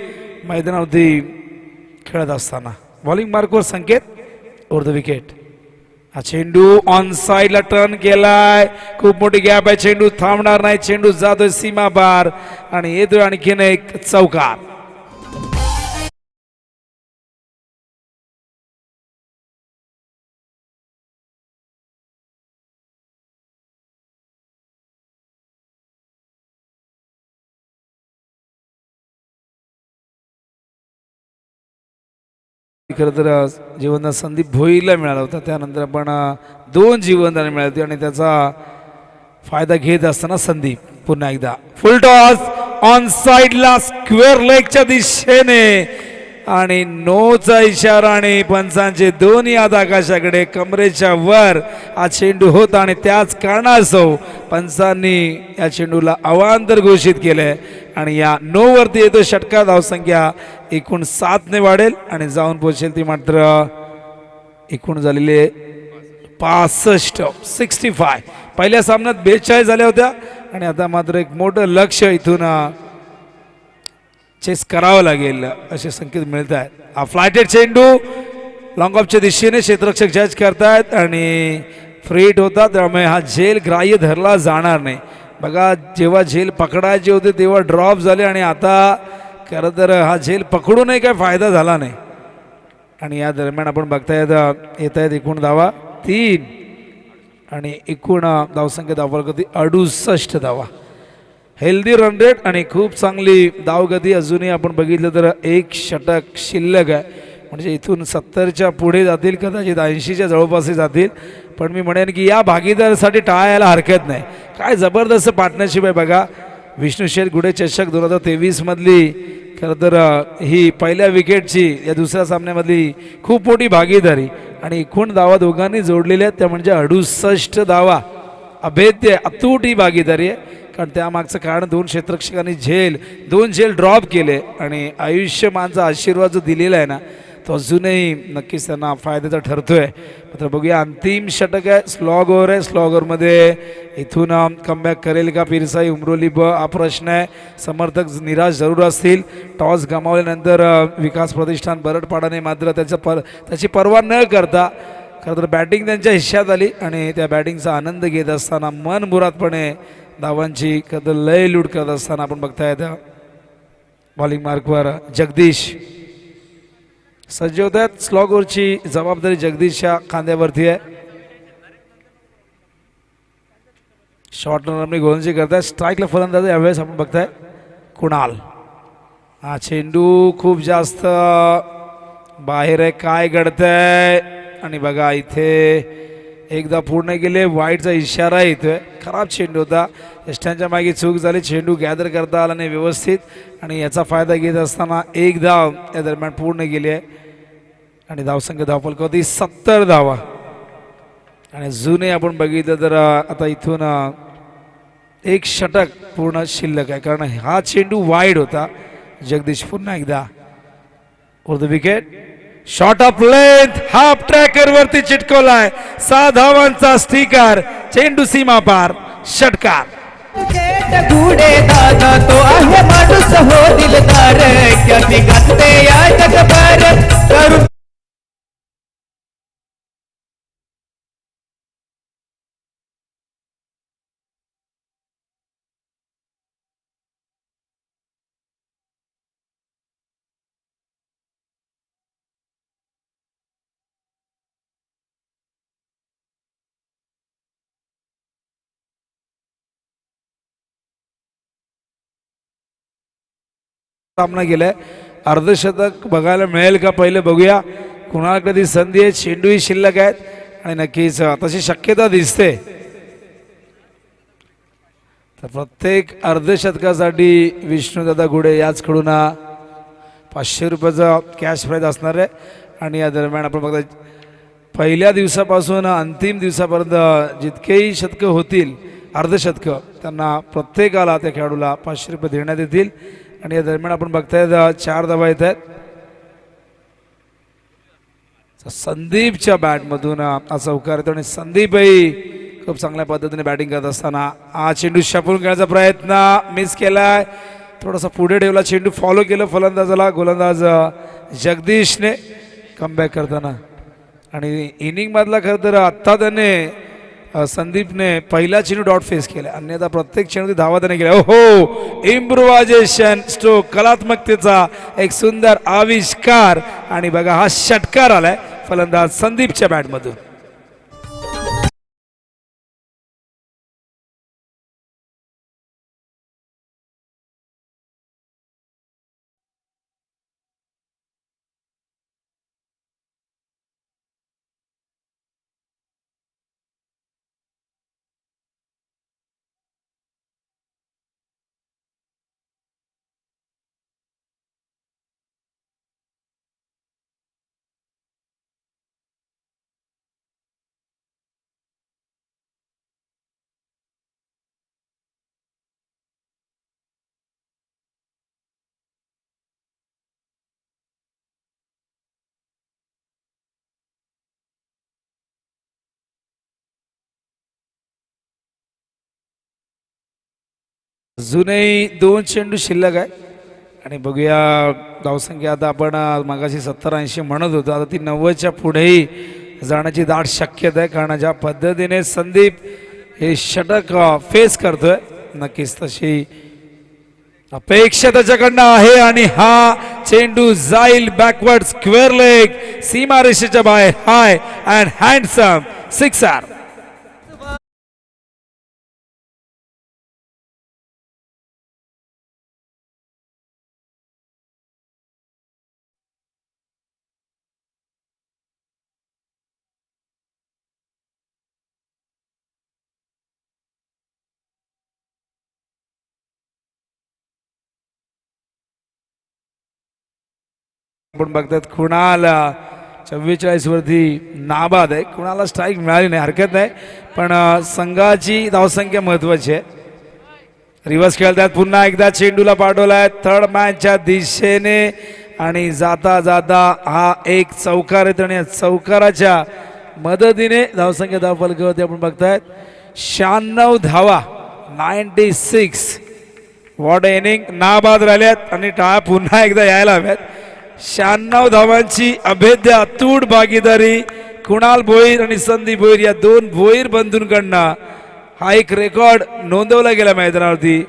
C: मैदानावरती खेळत असताना बॉलिंग मार्कवर संकेत ओव्हर द विकेट. हा चेंडू ऑन साइडला टर्न केलाय, खूप मोठी गॅप आहे, चेंडू थांबणार नाही, चेंडू जातोय सीमा पार आणि येतोय आणखीन एक चौकार. खरं तर जीवनदान संदीप भोईरला मिळाला होता, त्यानंतर आपण 2 जीवनदान मिळाली होती आणि त्याचा फायदा घेत असताना संदीप पुन्हा एकदा फुल टॉस ऑन साइडला स्क्वेअर लेगच्या दिशेने आणि नोचा इशारा आणि पंचांचे दोन्ही हात आकाशाकडे, कमरेच्या वर हा चेंडू होता आणि त्याच कारणास्तव पंचांनी या चेंडूला अवांतर घोषित केले आणि या 9 वरती येतो षटकार. धावसंख्या एकूण 7ने वाढेल आणि जाऊन पोहोचेल ती मात्र एकूण झालेले 65. पहिल्या सामन्यात 42 झाल्या होत्या आणि आता मात्र एक मोठं लक्ष इथून चेस करावं लागेल असे संकेत मिळत आहेत. हा फ्लायटेड चेंडू लॉंग ऑफच्या दिशेने क्षेत्ररक्षक जज करतायत आणि फ्रीट होता, त्यामुळे हा झेल ग्राह्य धरला जाणार नाही. बघा, जेव्हा झेल पकडायचे होते तेव्हा ड्रॉप झाले आणि आता खरं तर हा झेल पकडूनही काही फायदा झाला नाही. आणि या दरम्यान आपण बघतायत येत आहेत एकूण धावा 3 आणि एकूण धावसंख्या धावफलकावरती 68 धावा. हेल्दी रन रेट आणि खूप चांगली धावगती. अजूनही आपण बघितलं तर 1 षटक शिल्लक आहे, म्हणजे इथून 70च्या पुढे जातील, कदाचित 80च्या जवळपास जातील. पण मी म्हणेन की या भागीदारासाठी टाळायला हरकत नाही. काय जबरदस्त पार्टनरशिप आहे बघा. विष्णू शेठ गुडे चषक 2023 मधली खरं तर ही पहिल्या विकेटची या दुसऱ्या सामन्यामधली खूप मोठी भागीदारी आणि एकूण धावा दोघांनी जोडलेल्या आहेत, त्या म्हणजे 68 धावा. अभेद्य अतूट ही भागीदारी आहे, कारण त्यामागचं कारण 2 क्षेत्ररक्षकांनी 2 झेल ड्रॉप केले आणि आयुष्यमानचा आशीर्वाद जो दिलेला आहे ना, तो अजूनही नक्कीच त्यांना फायद्याचा ठरतोय. मात्र बघूया अंतिम षटक आहे, स्लॉग ओव्हर आहे. स्लॉग ओव्हरमध्ये इथून कमबॅक करेल का पिरसाई उमरोली ब हा प्रश्न आहे. समर्थक निराश जरूर असतील. टॉस गमावल्यानंतर विकास प्रतिष्ठान बरडपाडाने मात्र त्याची पर्वा न करता खरं तर बॅटिंग त्यांच्या हिश्श्यात आली आणि त्या बॅटिंगचा आनंद घेत असताना मनमुरादपणे धावांची खरं लय लूट करत असताना आपण बघतायत बॉलिंग मार्कवर जगदीश सज्ज होत आहेत. स्लॉग ओव्हरची जबाबदारी जगदीशच्या खांद्यावरती आहे. शॉर्ट रनरने गोलंदाजी करताय. स्ट्राईकला फलंदाज यावेळेस आपण बघताय कुणाल. हा चेंडू खूप जास्त बाहेर आहे, काय घडतंय आणि बघा इथे एकदा पूर्ण गेले. वाईटचा इशारा येतोय. खराब चेंडू होता, यष्ट्यांच्या मागे चूक झाली. चेंडू गॅदर करता आला नाही व्यवस्थित आणि याचा फायदा घेत असताना एक धाव या दरम्यान पूर्ण गेली आहे आणि धावसंख्या धावफलकावरती 70 धावा. आणि जुने आपण बघितलं तर आता इथून एक षटक पूर्ण शिल्लक आहे कारण हा चेंडू वाईड होता. जगदीश पुन्हा एकदा for the wicket. Shot of length half tracker वरती चिटकवलाय. 6 धावांचा स्टिकर. चेंडू सीमा पार. षटकार.
D: घुडे दादा तो आहे माणूस हो दिलदार क्या निघते या जगभर करू
C: सामना गेलाय. अर्धशतक बघायला मिळेल का पहिले बघूया. कुणाकडे ती संधी आहे. चेंडूही शिल्लक आहेत आणि नक्कीच तशी शक्यता दिसते. तर प्रत्येक अर्धशतकासाठी विष्णुदादा घुडे याचकडून 500 रुपयाचा कॅश प्राईज असणार आहे. आणि या दरम्यान आपण बघता पहिल्या दिवसापासून अंतिम दिवसापर्यंत जितकेही शतकं होतील अर्धशतकं त्यांना प्रत्येकाला त्या खेळाडूला 500 रुपये देण्यात येतील. आणि या दरम्यान आपण बघतायत 4 धावा येत आहेत. संदीपच्या बॅटमधून असा उकार येतो आणि संदीपही खूप चांगल्या पद्धतीने बॅटिंग करत असताना हा चेंडू शापून खेळण्याचा प्रयत्न मिस केलाय. थोडासा पुढे ठेवला चेंडू, फॉलो केलं फलंदाजाला. गोलंदाज जगदीशने कमबॅक करताना आणि इनिंग मधला खरं तर आत्ता त्याने संदीपने पहिला चेंडू डॉट फेस केला. अन्यथा प्रत्येक चेंडू धावा त्याने केला. हो इम्प्रोव्हायझेशन स्ट्रोक कलात्मकतेचा एक सुंदर आविष्कार. आणि बघा हा षटकार आलाय फलंदाज संदीपच्या बॅटमधून. अजूनही 2 चेंडू शिल्लक आहे आणि बघूया धावसंख्या. आता आपण मगाशी 70-80 म्हणत होतो, आता ती 90च्या पुढेही जाण्याची दाट शक्यता आहे कारण ज्या पद्धतीने संदीप हे षटक फेस करतोय नक्कीच तशी अपेक्षा त्याच्याकडनं आहे. आणि हा चेंडू जाईल बॅकवर्ड स्क्वेअर लेग सीमा रेषेच्या बाहेर. हाय अँड हँडसम सिक्सर. आपण बघतात कुणाल 44 वरती नाबाद आहे. कुणाला स्ट्राईक मिळाली नाही, हरकत नाही, पण संघाची धावसंख्या महत्वाची आहे. रिव्हर्स खेळतात पुन्हा एकदा चेंडूला पाठवलाय थर्ड मॅचच्या दिशेने आणि जाता जाता हा एक चौकार येतो आणि या चौकाराच्या मदतीने धावसंख्या धावफलकावरती आपण बघतायत 96 धावा 96. वॉट इनिंग नाबाद राहिल्यात आणि टाळ्या पुन्हा एकदा यायला हव्यात. 96 धावांची अभेद्य अतूट भागीदारी कुणाल भोईर आणि संदीप भोईर या दोन भोईर बंधूंकडनं हा एक रेकॉर्ड नोंदवला गेला मैदानावरती.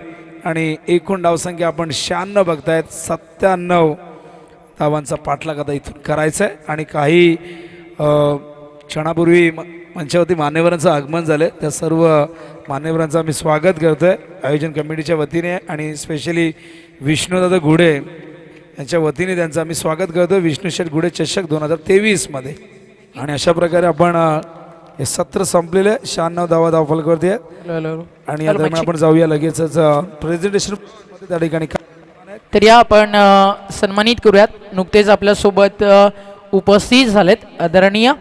C: आणि एकूण धावसंख्या आपण 96 बघतायत. 97 धावांचा पाठलाग आता इथून करायचा आहे. आणि काही क्षणापूर्वी मंचावरती मान्यवरांचं आगमन झालं, त्या सर्व मान्यवरांचं आम्ही स्वागत करतोय आयोजन कमिटीच्या वतीने आणि स्पेशली विष्णुदादा घुडे यांच्या वतीने त्यांचं आम्ही स्वागत करतोय विष्णू शेठ घुडे चषक 2023 मध्ये. आणि अशा प्रकारे आपण हे सत्र संपलेलं आहे. 96 धावा धावफलकावरती आहेत. आणि या दरम्यान आपण जाऊया लगेचच प्रेझेंटेशन त्या ठिकाणी.
A: तर या आपण सन्मानित करूयात. नुकतेच आपल्यासोबत उपस्थित झालेत आदरणीय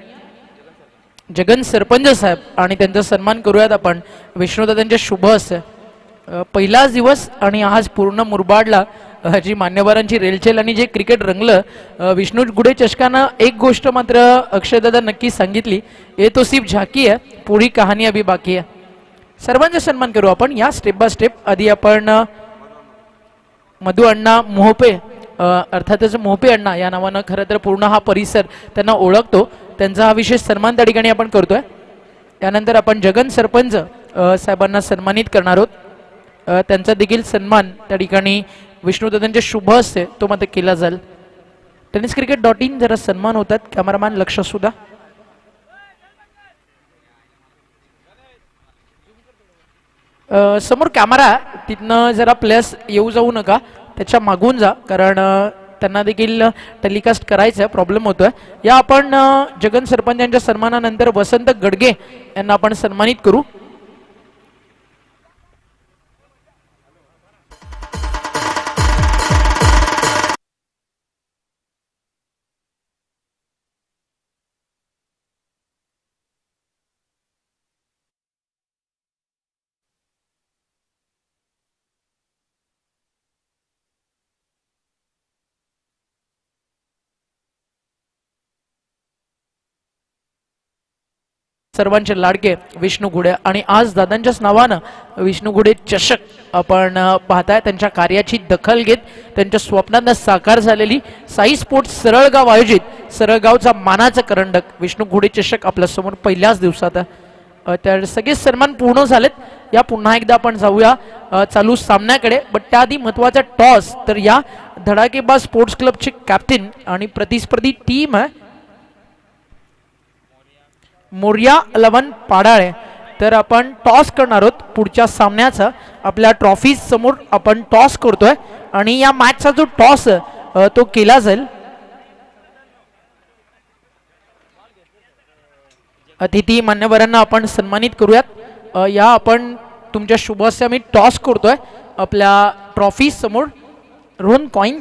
A: जगन सरपंच साहेब आणि त्यांचा सन्मान करूयात आपण विष्णुदादांच्या शुभ हस्ते. पहिलाच दिवस आणि आज पूर्ण मुरबाडला जी मान्यवरांची रेलचेल आणि जे क्रिकेट रंगलं. विष्णू गुडे चषकानं एक गोष्ट मात्र अक्षयदादा नक्की सांगितली, ये तो सिर्फ झाकी है, पुरी कहाणी अभी बाकी है. सर्वांचा सन्मान करू आपण या स्टेप बाय स्टेप. आधी आपण मधु अण्णा मोहपे अर्थातच मोहपे अण्णा या नावानं खरं तर पूर्ण हा परिसर त्यांना ओळखतो, त्यांचा हा विशेष सन्मान त्या ठिकाणी आपण करतोय. त्यानंतर आपण जगन सरपंच साहेबांना सन्मानित करणार आहोत. त्यांचा देखील सन्मान त्या ठिकाणी विष्णुदादांच्या शुभ हस्ते तो मात्र केला जाईल. tenniscricket.in जरा सन्मान होतात. कॅमेरामॅन लक्ष सुद्धा. समोर कॅमेरा तिथनं जरा प्लेस येऊ जाऊ नका, त्याच्या मागून जा, कारण त्यांना देखील टेलिकास्ट करायचं आहे, प्रॉब्लेम होतोय. या आपण जगन सरपंच यांच्या सन्मानानंतर वसंत गडगे यांना आपण सन्मानित करू. सर्वांचे लाडके विष्णू घुडे आणि आज दादांच्याच नावानं विष्णू घुडे चषक आपण पाहताय. त्यांच्या कार्याची दखल घेत त्यांच्या स्वप्नांना साकार झालेली साई स्पोर्ट्स सरळगाव आयोजित सरळगावचा मानाचा करंडक विष्णू घुडे चषक आपल्या समोर पहिल्याच दिवसात. तर सगळे सन्मान पूर्ण झालेत. या पुन्हा एकदा आपण जाऊया चालू सामन्याकडे. बट त्याआधी महत्वाचा टॉस. तर या धडाकेबाज स्पोर्ट्स क्लबचे कॅप्टन आणि प्रतिस्पर्धी टीम आहे मोर्या 11 पाडाळे. तर आपण टॉस करणार आहोत पुढच्या सामन्याचा. आपल्या ट्रॉफी समोर आपण टॉस करतोय आणि या मॅचचा जो टॉस तो केला जाईल. अतिथी मान्यवरांना आपण सन्मानित करूयात. या आपण तुमच्या शुभ हस्ते आम्ही टॉस करतोय आपल्या ट्रॉफी समोर. रोहन कॉइन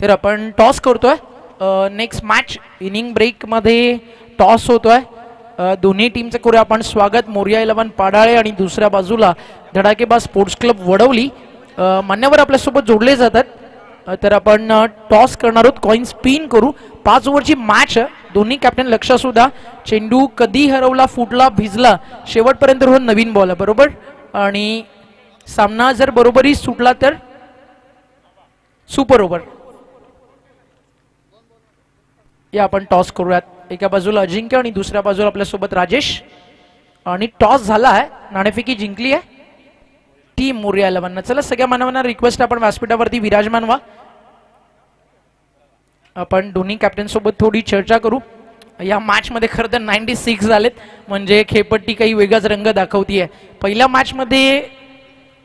A: तर आपण टॉस करतोय. नेक्स्ट मॅच इनिंग ब्रेक मध्ये टॉस होतोय. दोन्ही टीमचं करूया आपण स्वागत. मोर्या 11 पाडाळे आणि दुसऱ्या बाजूला धडाकेबाज स्पोर्ट्स क्लब वडवली. मान्यवर आपल्यासोबत जोडले जातात. तर आपण टॉस करणार आहोत. कॉइन स्पिन करू. 5 ओव्हरची मॅच. दोन्ही कॅप्टन लक्ष सुद्धा. चेंडू कधी हरवला, फुटला, भिजला, शेवटपर्यंत रोहन नवीन बॉल आहे बरोबर. आणि सामना जर बरोबरी सुटला तर सुपर ओव्हर. या आपण टॉस करूयात. एका बाजूला अजिंक्य आणि दुसऱ्या बाजूला आपल्यासोबत राजेश. आणि टॉस झाला आहे. नाणेफेकी जिंकली आहे टीम मोर्या 11. चला सगळ्या मानवांना रिक्वेस्ट आपण व्यासपीठावरती विराजमान व्हा. आपण दोन्ही कॅप्टन सोबत थोडी चर्चा करू. या मॅच मध्ये खरं तर 96 झालेत, म्हणजे खेळपट्टी काही वेगळाच रंग दाखवतीये. पहिल्या मॅच मध्ये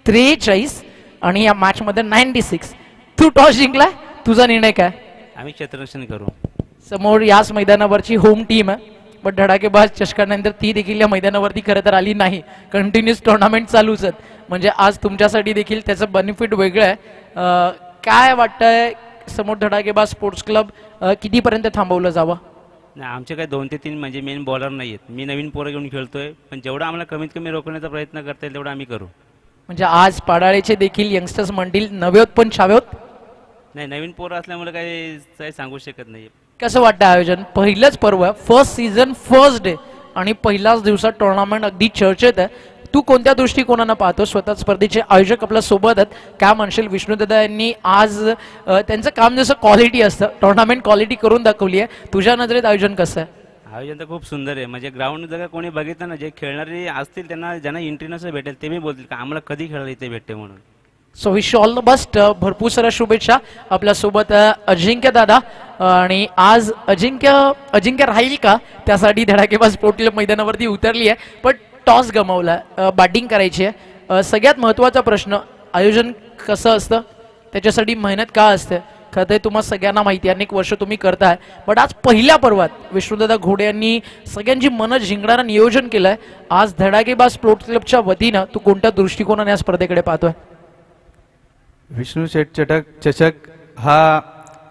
A: 43 आणि या मॅच मध्ये 96. तू टॉस जिंकलाय, तुझा निर्णय काय?
F: आम्ही क्षेत्ररक्षण करू.
A: समोर याच मैदानावरची होम टीम आहे. बट धडाकेबाज चषकानंतर ती देखील या मैदानावरती खरं तर आली नाही. कंटिन्युअस टुर्नामेंट चालूच आहेत, म्हणजे आज तुमच्यासाठी देखील त्याचं बेनिफिट वेगळं आहे. काय वाटतंय समोर धडाकेबाज स्पोर्ट्स क्लब कितीपर्यंत थांबवलं जावं?
F: नाही आमचे काही 2 ते 3 म्हणजे मेन बॉलर नाही आहेत. मी नवीन पोरं घेऊन खेळतोय, पण जेवढं आम्हाला कमीत कमी रोखण्याचा प्रयत्न करता येईल तेवढं आम्ही करू.
A: म्हणजे आज पाडाळेचे देखील यंगस्टर्स म्हणतील नवे होत पण छावे होत.
F: नाही नवीन पोरं असल्यामुळे काही सांगू शकत नाही.
A: कसं वाटतं आयोजन? पहिलंच पर्व, फर्स्ट सीझन फर्स्ट डे आणि पहिल्याच दिवसात टुर्नामेंट अगदी चर्चेत आहे. तू कोणत्या दृष्टिकोनानं पाहतो? स्वतः स्पर्धेचे आयोजक आपल्या सोबत आहेत, काय म्हणशील? विष्णुदादा यांनी आज त्यांचं काम जसं क्वालिटी असतं, टुर्नामेंट क्वालिटी करून दाखवली आहे. तुझ्या नजरेत आयोजन कसं आहे?
F: आयोजन तर खूप सुंदर आहे. म्हणजे ग्राउंड जर कोणी बघितलं ना, जे खेळणारे असतील त्यांना ज्यांना एंट्री नसं भेटेल ते मी बोलतील का आम्हाला कधी खेळायला इथे भेटते म्हणून.
A: So wish all the best. भरपूर साऱ्या शुभेच्छा. आपल्यासोबत अजिंक्य दादा, आणि आज अजिंक्य राहील का त्यासाठी धडाकेबाज स्पोर्ट क्लब मैदानावरती उतरली आहे, पण टॉस गमावला, बॅटिंग करायची आहे. सगळ्यात महत्त्वाचा प्रश्न, आयोजन कसं असतं, त्याच्यासाठी मेहनत का असते? खरं तर तुम्हाला सगळ्यांना माहिती आहे, अनेक वर्ष तुम्ही करताय, बट आज पहिल्या पर्वात विष्णुदादा घोडे यांनी सगळ्यांची मनं जिंकणारं नियोजन केलंय. आज धडाकेबाज स्पोर्ट्स क्लबच्या वतीनं तू कोणत्या दृष्टिकोनाने या स्पर्धेकडे पाहतोय?
G: विष्णू शेठ चषक चषक हा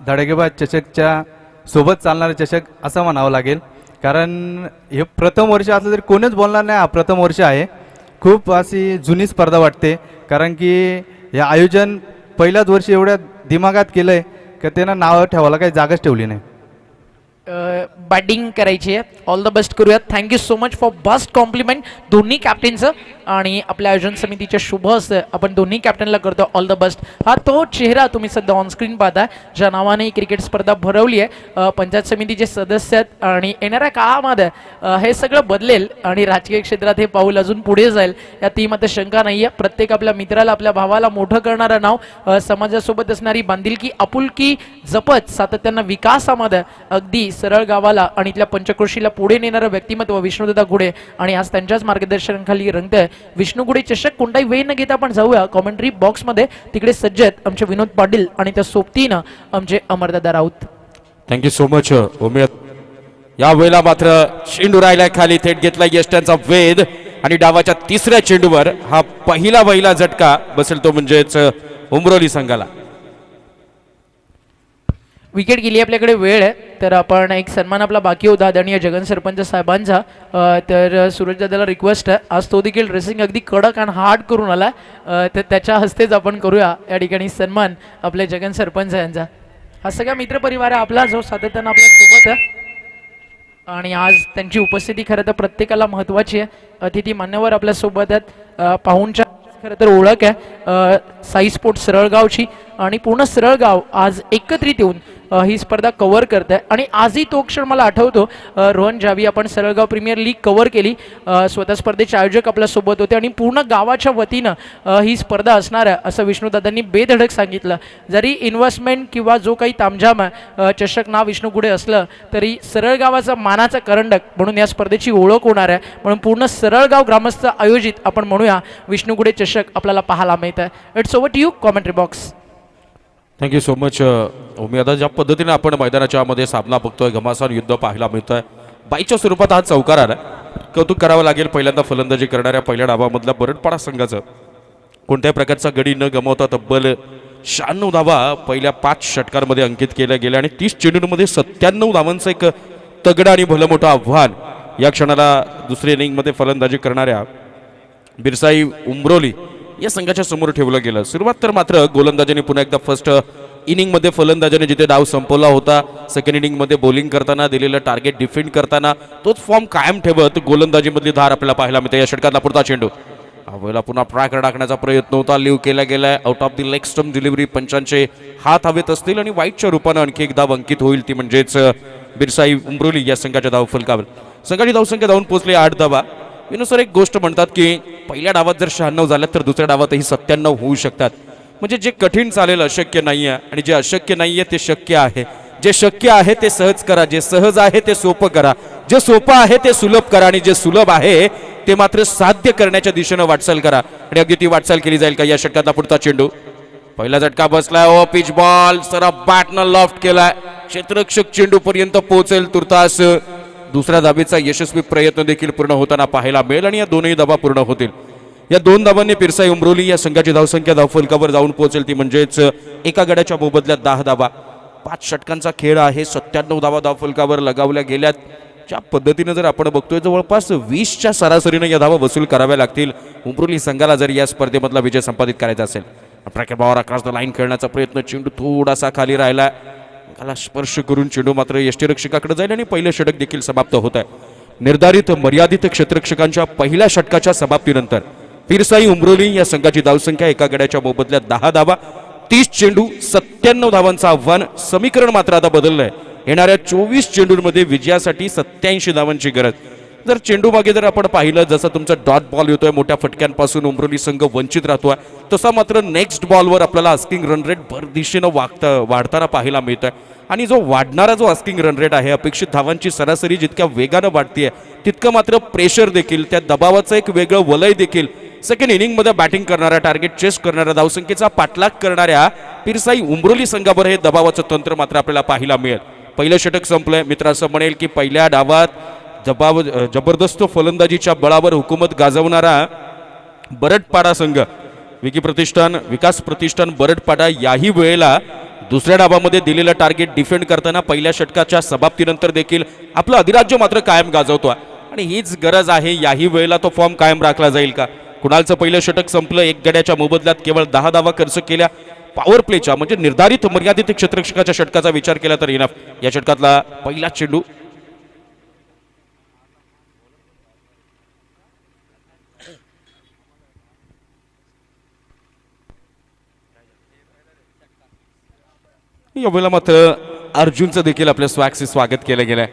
G: धडाकेबाज चषकच्या सोबत चालणारा चषक असं म्हणावं लागेल, कारण हे प्रथम वर्ष असलं तरी कोणीच बोलणार नाही हा प्रथम वर्ष आहे. खूप अशी जुनी स्पर्धा वाटते, कारण की हे आयोजन पहिल्याच वर्षी एवढ्या दिमागात केलं आहे की त्यांना नावं ठेवायला काही जागाच ठेवली नाही.
A: बॅटिंग करायची आहे. ऑल द बेस्ट करूयात. Thank you so much for best compliment दोन्ही कॅप्टनचं, आणि आपल्या आयोजन समितीच्या शुभ असतं आपण दोन्ही कॅप्टनला करतो ऑल द बेस्ट. हा तो चेहरा तुम्ही सध्या ऑनस्क्रीन पाहताय ज्या नावाने ही क्रिकेट स्पर्धा भरवली आहे. पंचायत समितीचे सदस्य आहेत, आणि येणाऱ्या काळामध्ये हे सगळं बदलेल आणि राजकीय क्षेत्रात हे पाऊल अजून पुढे जाईल, या ती मात्र शंका नाही आहे. प्रत्येक आपल्या मित्राला, आपल्या भावाला मोठं करणारं नाव, समाजासोबत असणारी बांधिलकी, आपुलकी जपत सातत्यानं विकासामध्ये अगदी सरळ गावाला आणि इथल्या पंचक्रोशीला पुढे नेणारं व्यक्तिमत्व विष्णुदादा घोडे, आणि आज त्यांच्याच मार्गदर्शनाखाली रंगतंय विष्णू घोडे चषक. कोणताही वेळ न घेता आपण जाऊया कॉमेंट्री बॉक्समध्ये. तिकडे सज्ज आहेत आमचे विनोद पाटील आणि त्या सोबतीनं आमचे अमरदादा राऊत.
E: थँक्यू सो मच उमेद. या वेळेला मात्र चेंडू राहिलाय खाली, थेट घेतला यष्ट्यांचा वेध, आणि डावाच्या तिसऱ्या चेंडूवर हा पहिला झटका बसेल तो म्हणजेच उमरोली संघाला.
A: विकेट गेली, आपल्याकडे वेळ आहे, तर आपण एक सन्मान आपला बाकी होता आदरणीय जगन सरपंच साहेबांचा. तर सूरजदादाला रिक्वेस्ट आहे, आज तो देखील ड्रेसिंग अगदी कडक आणि हार्ड करून आला, तर त्याच्या हस्तेच आपण करूया या ठिकाणी सन्मान आपले जगन सरपंच यांचा. हा सगळा मित्रपरिवार आहे आपला जो सातत्यानं आपल्या सोबत आहे, आणि आज त्यांची उपस्थिती खरं तर प्रत्येकाला महत्त्वाची आहे. अतिथी मान्यवर आपल्या सोबत आहेत. पाहुणच्या खरं तर ओळख आहे साई स्पोर्ट्स सरळगावची, आणि पूर्ण सरळगाव आज एकत्रित येऊन ही स्पर्धा कव्हर करत आहे. आणि आजही तो क्षण मला आठवतो, रोहन ज्यावेळी आपण सरळगाव प्रीमियर लीग कव्हर केली, स्वतः स्पर्धेचे आयोजक आपल्या सोबत होते, आणि पूर्ण गावाच्या वतीनं ही स्पर्धा असणार आहे असं विष्णुदादांनी बेधडक सांगितलं. जरी इन्व्हेस्टमेंट किंवा जो काही तामझाम आहे, चषक नाव विष्णू घोडे असलं तरी सरळगावाचा मानाचा करंडक म्हणून या स्पर्धेची ओळख होणार आहे. म्हणून पूर्ण सरळगाव ग्रामस्थ आयोजित आपण म्हणूया विष्णू घोडे चषक आपल्याला पाहायला मिळत आहे. It's over to you commentary box.
E: Thank you so much Umed. ज्या पद्धतीने आपण मैदानाच्या मध्ये सामना बघतोय, घमासान युद्ध पाहायला मिळतोय, बाईच्या स्वरूपात हा चौकार आला. कौतुक करावं लागेल पहिल्यांदा फलंदाजी करणाऱ्या पहिल्या डावामधल्या बरडपाडा संघाचं. कोणत्याही प्रकारचा गडी न गमावता तब्बल 96 धावा पहिल्या 5 षटकांमध्ये अंकित केल्या गेल्या, आणि 30 चेंडूंमध्ये 97 धावांचं एक तगडं आणि भलं मोठं आव्हान या क्षणाला दुसरी इनिंगमध्ये फलंदाजी करणाऱ्या बिरसाई उमरोली या संघाच्या समोर ठेवलं गेलं. सुरुवात तर मात्र गोलंदाजाने पुन्हा एकदा फर्स्ट इनिंगमध्ये फलंदाजाने जिथे डाव संपवला होता, सेकंड इनिंगमध्ये बॉलिंग करताना दिलेलं टार्गेट डिफेंड करताना तोच फॉर्म कायम ठेवत गोलंदाजीमधली धार आपल्याला पाहायला मिळते. या षटकातला पुढचा चेंडू हवेला पुन्हा ट्रॅकर टाकण्याचा प्रयत्न होता, लिव्ह केला गेलाय. Out of the leg stump delivery, पंचांचे हात हवेत असतील, आणि वाईटच्या रूपानं आणखी एक धाव अंकित होईल, ती म्हणजेच बिरसाई उमरोली या संघाच्या धाव फलकावर. संघाची धावसंख्या धावून पोहोचली 8 धावा. सर एक गोष्ट म्हणतात की पहिल्या डावात जर 96 झाल्यात तर दुसऱ्या डावातही 97 होऊ शकतात. म्हणजे जे कठीण चालेल अशक्य नाही आहे, आणि जे अशक्य नाही आहे ते शक्य आहे. जे शक्य आहे ते सहज करा, जे सहज आहे ते सोपं करा, जे सोपं आहे ते सुलभ करा, आणि जे सुलभ आहे ते मात्र साध्य करण्याच्या दिशेनं वाटचाल करा, आणि अगदी ती वाटचाल केली जाईल का. या षटकातला पुढचा चेंडू, पहिला झटका बसलाय, ओ पिच बॉल, सरा बॅटनं लॉफ्ट केलाय, क्षेत्ररक्षक चेंडू पर्यंत पोहोचेल तुर्तास. दुसऱ्या धाबेचा यशस्वी प्रयत्न देखील पूर्ण होताना पाहायला मिळेल, आणि या दोनही धाबा पूर्ण होतील. या 2 धाबांनी बिरसाई उमरोली या संघाची धावसंख्या धावफलकावर जाऊन पोहोचेल, ती म्हणजेच एका गड्याच्या मोबदल्यात 10 धाबा. 5 षटकांचा खेळ आहे. 97 धावा धावफलकावर लगावल्या गेल्यात. ज्या पद्धतीनं जर आपण बघतोय जवळपास 20च्या सरासरीनं या धावा वसूल कराव्या लागतील उमरोली संघाला जर या स्पर्धेमधला विजय संपादित करायचा असेल. बॉल अक्रॉस द लाईन खेळण्याचा प्रयत्न, चेंडू थोडासा खाली राहिला, त्याला स्पर्श करून चेंडू मात्र यष्टीरक्षकाकडे जाईल आणि पहिलं षटक देखील समाप्त होत आहे. निर्धारित मर्यादित क्षेत्ररक्षकांच्या पहिल्या षटकाच्या समाप्तीनंतर पिरसाई उमरोली या संघाची धावसंख्या एका गड्याच्या मोबदल्यात 10 धावा, 30 चेंडू, 97 धावांचं आव्हान. समीकरण मात्र आता बदललंय. येणाऱ्या 24 चेंडूंमध्ये विजयासाठी 87 धावांची गरज. जर चेंडू मागे जर आपण पाहिलं जसं तुमचा डॉट बॉल येतोय मोठ्या फटक्यांपासून उमरोली संघ वंचित राहतोय, तसा मात्र नेक्स्ट बॉलवर आपल्याला आस्किंग रन रेट भर दिशेनं वाढताना पाहायला मिळतोय. आणि जो वाढणारा जो आस्किंग रन रेट आहे, अपेक्षित धावांची सरासरी जितक्या वेगानं वाढतीये तितकं मात्र प्रेशर देखील, त्या दबावाचं एक वेगळं वलय देखील सेकंड इनिंगमध्ये बॅटिंग करणाऱ्या, टार्गेट चेस करणाऱ्या, धावसंख्येचा पाठलाग करणाऱ्या पिरसाई उमरोली संघावर हे दबावाचं तंत्र मात्र आपल्याला पाहायला मिळेल. पहिलं षटक संपलंय. मित्र असं म्हणेल की पहिल्या डावात जबरदस्त फलंदाजीच्या बळावर हुकूमत गाजवणारा बरडपाडा संघ, विकास प्रतिष्ठान बरडपाडा, याही वेळेला दुसऱ्या डावामध्ये दिलेलं टार्गेट डिफेंड करताना पहिल्या षटकाच्या समाप्तीनंतर देखील आपलं अधिराज्य मात्र कायम गाजवतो. आणि हीच गरज आहे. याही वेळेला तो फॉर्म कायम राखला जाईल का? कुणालचं पहिलं षटक संपलं. एक गड्याच्या मोबदल्यात केवळ 10 धावा खर्च केल्या. पॉवर प्लेच्या म्हणजे निर्धारित मर्यादित क्षेत्ररक्षकाच्या षटकाचा विचार केला तर इनफ. या षटकातला पहिला चेंडू यावेळेला मात्र अर्जुनचं देखील आपल्या स्वॅगचे स्वागत केलं गेलंय.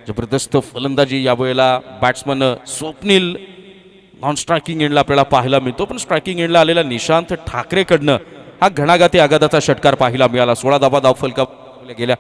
E: जबरदस्त फलंदाजी यावेळेला बॅट्समन स्वप्नील नॉन स्ट्रायकिंग एंडला आपल्याला पाहायला मिळतो. पण स्ट्रायकिंग एंडला आलेला निशांत ठाकरेकडनं हा घणाघाती आघाताचा षटकार पाहायला मिळाला. 16 धावा धावफलकावल्या गेल्या.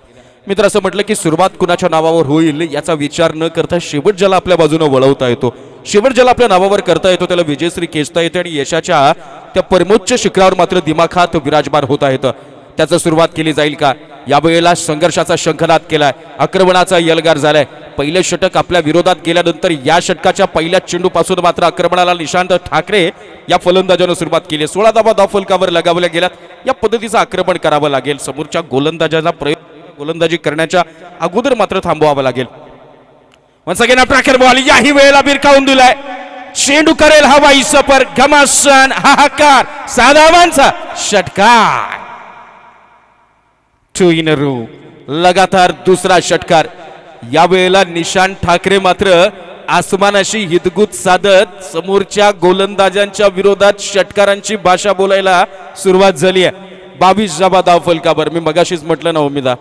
E: मित्र असं म्हटलं की सुरुवात कुणाच्या नावावर होईल याचा विचार न करता शेवट ज्याला आपल्या बाजूने वळवता येतो, शेवट ज्याला आपल्या नावावर करता येतो त्याला विजयश्री खेचता येते आणि यशाच्या त्या परमोच्च शिखरावर मात्र दिमाखात विराजमान होता येतं. त्याचं सुरुवात केली जाईल का? यावेळेला संघर्षाचा शंखनाद केलाय, आक्रमणाचा यलगार झालाय. पहिलं षटक आपल्या विरोधात गेल्यानंतर या षटकाच्या पहिल्या चेंडूपासून मात्र आक्रमणाला निशांत ठाकरे या फलंदाजानं सुरुवात केली. 16 धावा धावफलकावर लगावल्या गेल्यात. या पद्धतीचं आक्रमण करावं लागेल. समोरच्या गोलंदाजाचा गोलंदाजी करण्याच्या अगोदर मात्र थांबवावं लागेल. वन्स अगेन ट्रॅकर बॉल याही वेळेला बिरकावून दिलाय. चेंडू करेल हवाई सफर, घमासान, हाहाकार, 6 धावांचा षटकार. 2 in a row, लगातार दुसरा षटकार. यावेळेला निशांत ठाकरे मात्र आसमानाशी हितगुज साधत समोरच्या गोलंदाजांच्या विरोधात षटकारांची भाषा बोलायला सुरुवात झाली आहे. 22 धावा धावफलकावर. मी मगाशीच म्हटलं ना उमेदा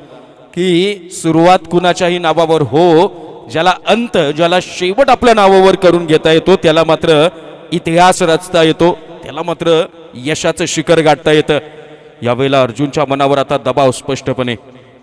E: की सुरुवात कुणाच्याही नावावर हो, ज्याला अंत, ज्याला शेवट आपल्या नावावर करून घेता येतो त्याला मात्र इतिहास रचता येतो, त्याला मात्र यशाचं शिखर गाठता येतं. यावेळेला अर्जुनच्या मनावर आता दबाव स्पष्टपणे.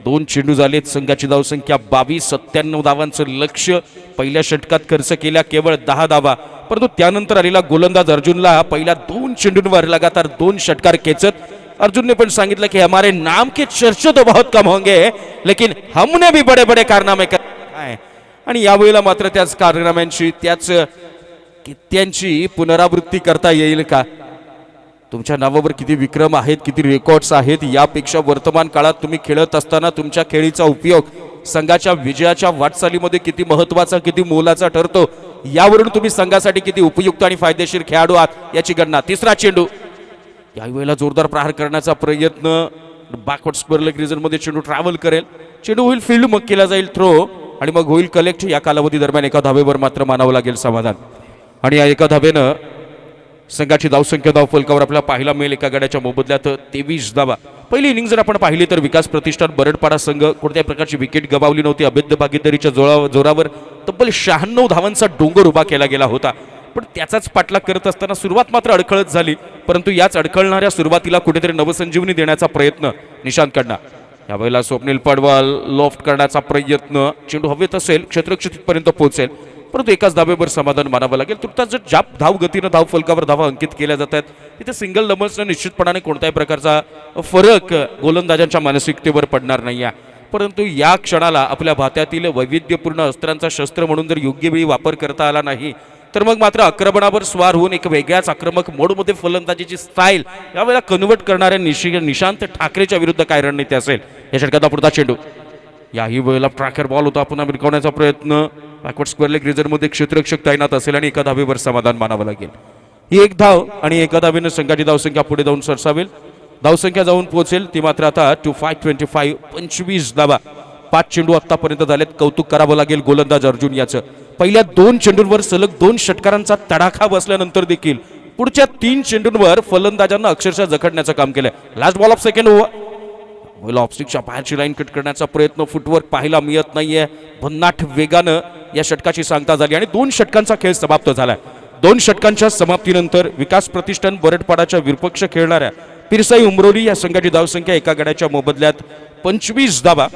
E: 2 चेंडू झालेत. संघाची धावसंख्या 22, 97 धावांचं लक्ष्य. पहिल्या षटकात खर्च केल्या केवळ 10 धावा, परंतु त्यानंतर आलेला गोलंदाज अर्जुनला पहिल्या 2 चेंडूंवर लगातार 2 षटकार खेचत अर्जुनने पण सांगितलं की हमारे नाम के चर्चे तो बहुत कम होंगे लेकिन हमने भी बड़े बड़े कारनामे करे. आणि यावेळेला मात्र त्याच कारनाम्यांची, त्याच कित्यांची पुनरावृत्ती करता येईल का? तुमच्या नावावर किती विक्रम आहेत, किती रेकॉर्ड्स आहेत, यापेक्षा वर्तमान काळात तुम्ही खेळत असताना तुमच्या खेळीचा उपयोग संघाच्या विजयाच्या वाटचालीमध्ये किती महत्वाचा, किती मोलाचा ठरतो, यावरून तुम्ही संघासाठी किती उपयुक्त आणि फायदेशीर खेळाडू आहात याची गणना. तिसरा चेंडू. यावेळेला जोरदार प्रहार करण्याचा प्रयत्न. बॅकवर्ड स्क्वेअर लेग रिजनमध्ये चेंडू ट्रॅव्हल करेल. चेंडू होईल फील्ड, मग केला जाईल थ्रो आणि मग होईल कलेक्ट. या कालावधी दरम्यान एका धावेवर मात्र मानावं लागेल समाधान. आणि या एका धावेनं संघाची धावसंख्या धावफलकावर आपल्याला पाहायला मिळेल एका गड्याच्या मोबदल्यात 23 धावा. पहिली इनिंग जर आपण पाहिली तर विकास प्रतिष्ठान बरडपाडा संघ कोणत्याही प्रकारची विकेट गमावली नव्हती. अभेद्य भागीदारीच्या जोरावर तब्बल 96 धावांचा डोंगर उभा केला गेला होता. पण त्याचाच पाठलाग करत असताना सुरुवात मात्र अडखळत झाली, परंतु याच अडखळणाऱ्या सुरुवातीला कुठेतरी नवसंजीवनी देण्याचा प्रयत्न निशांतकडनं. यावेळेला स्वप्नील पडवाल लोफ्ट करण्याचा प्रयत्न. चेंडू हवेत असेल, क्षेत्ररक्षितपर्यंत पोहोचेल, परंतु एकाच धावेवर समाधान मानावं लागेल. तुर्तास जर ज्या धाव गतीनं धाव फलकावर धावा अंकित केल्या जात आहेत तिथे सिंगल डबल्सनं निश्चितपणाने कोणत्याही प्रकारचा फरक गोलंदाजांच्या मानसिकतेवर पडणार नाही आहे. परंतु या क्षणाला आपल्या भात्यातील वैविध्यपूर्ण अस्त्रांचा शस्त्र म्हणून जर योग्य वेळी वापर करता आला नाही तर मग मात्र आक्रमणावर स्वार होऊन एक वेगळ्याच आक्रमक मोडमध्ये फलंदाजीची स्टाईल यावेळेला कन्व्हर्ट करणाऱ्या निशांत ठाकरेच्या विरुद्ध काय रणनीती असेल या षटकाचा पुढचा चेंडू. याही वेळेला ट्रॅकर बॉल होता, पुन्हा मिरकवण्याचा प्रयत्न. बॅकवर्ड स्क्वेअर लेग रिझनमध्ये क्षेत्ररक्षक तैनात असेल आणि एका धावेवर समाधान मानावं लागेल. ही एक धाव आणि एका धावेनं संघाची धावसंख्या पुढे जाऊन सरसावेल. धावसंख्या जाऊन पोहोचेल ती मात्र आता 25 25 धावा. 5 चेंडू आतापर्यंत झालेत. कौतुक करावं लागेल गोलंदाज अर्जुन याचं. पहिल्या 2 चेंडूंवर सलग 2 षटकारांचा तडाखा बसल्यानंतर देखील पुढच्या 3 चेंडूंवर फलंदाजांना अक्षरशः जखडण्याचं काम केलंय. Last ball of second over. ऑफस्टिकच्या बाहेरची लाईन कट करण्याचा प्रयत्न, फुटवर्क पाहायला मिळत नाहीये. भन्नाट वेगानं या षटकाची सांगता झाली आणि 2 षटकांचा खेळ समाप्त झालाय. 2 षटकांच्या समाप्तीनंतर विकास प्रतिष्ठान बरडपाडाच्या विपक्ष खेळणाऱ्या पिरसाई उमरोली या संघाची धावसंख्या एका गड्याच्या मोबदल्यात 25 धावा.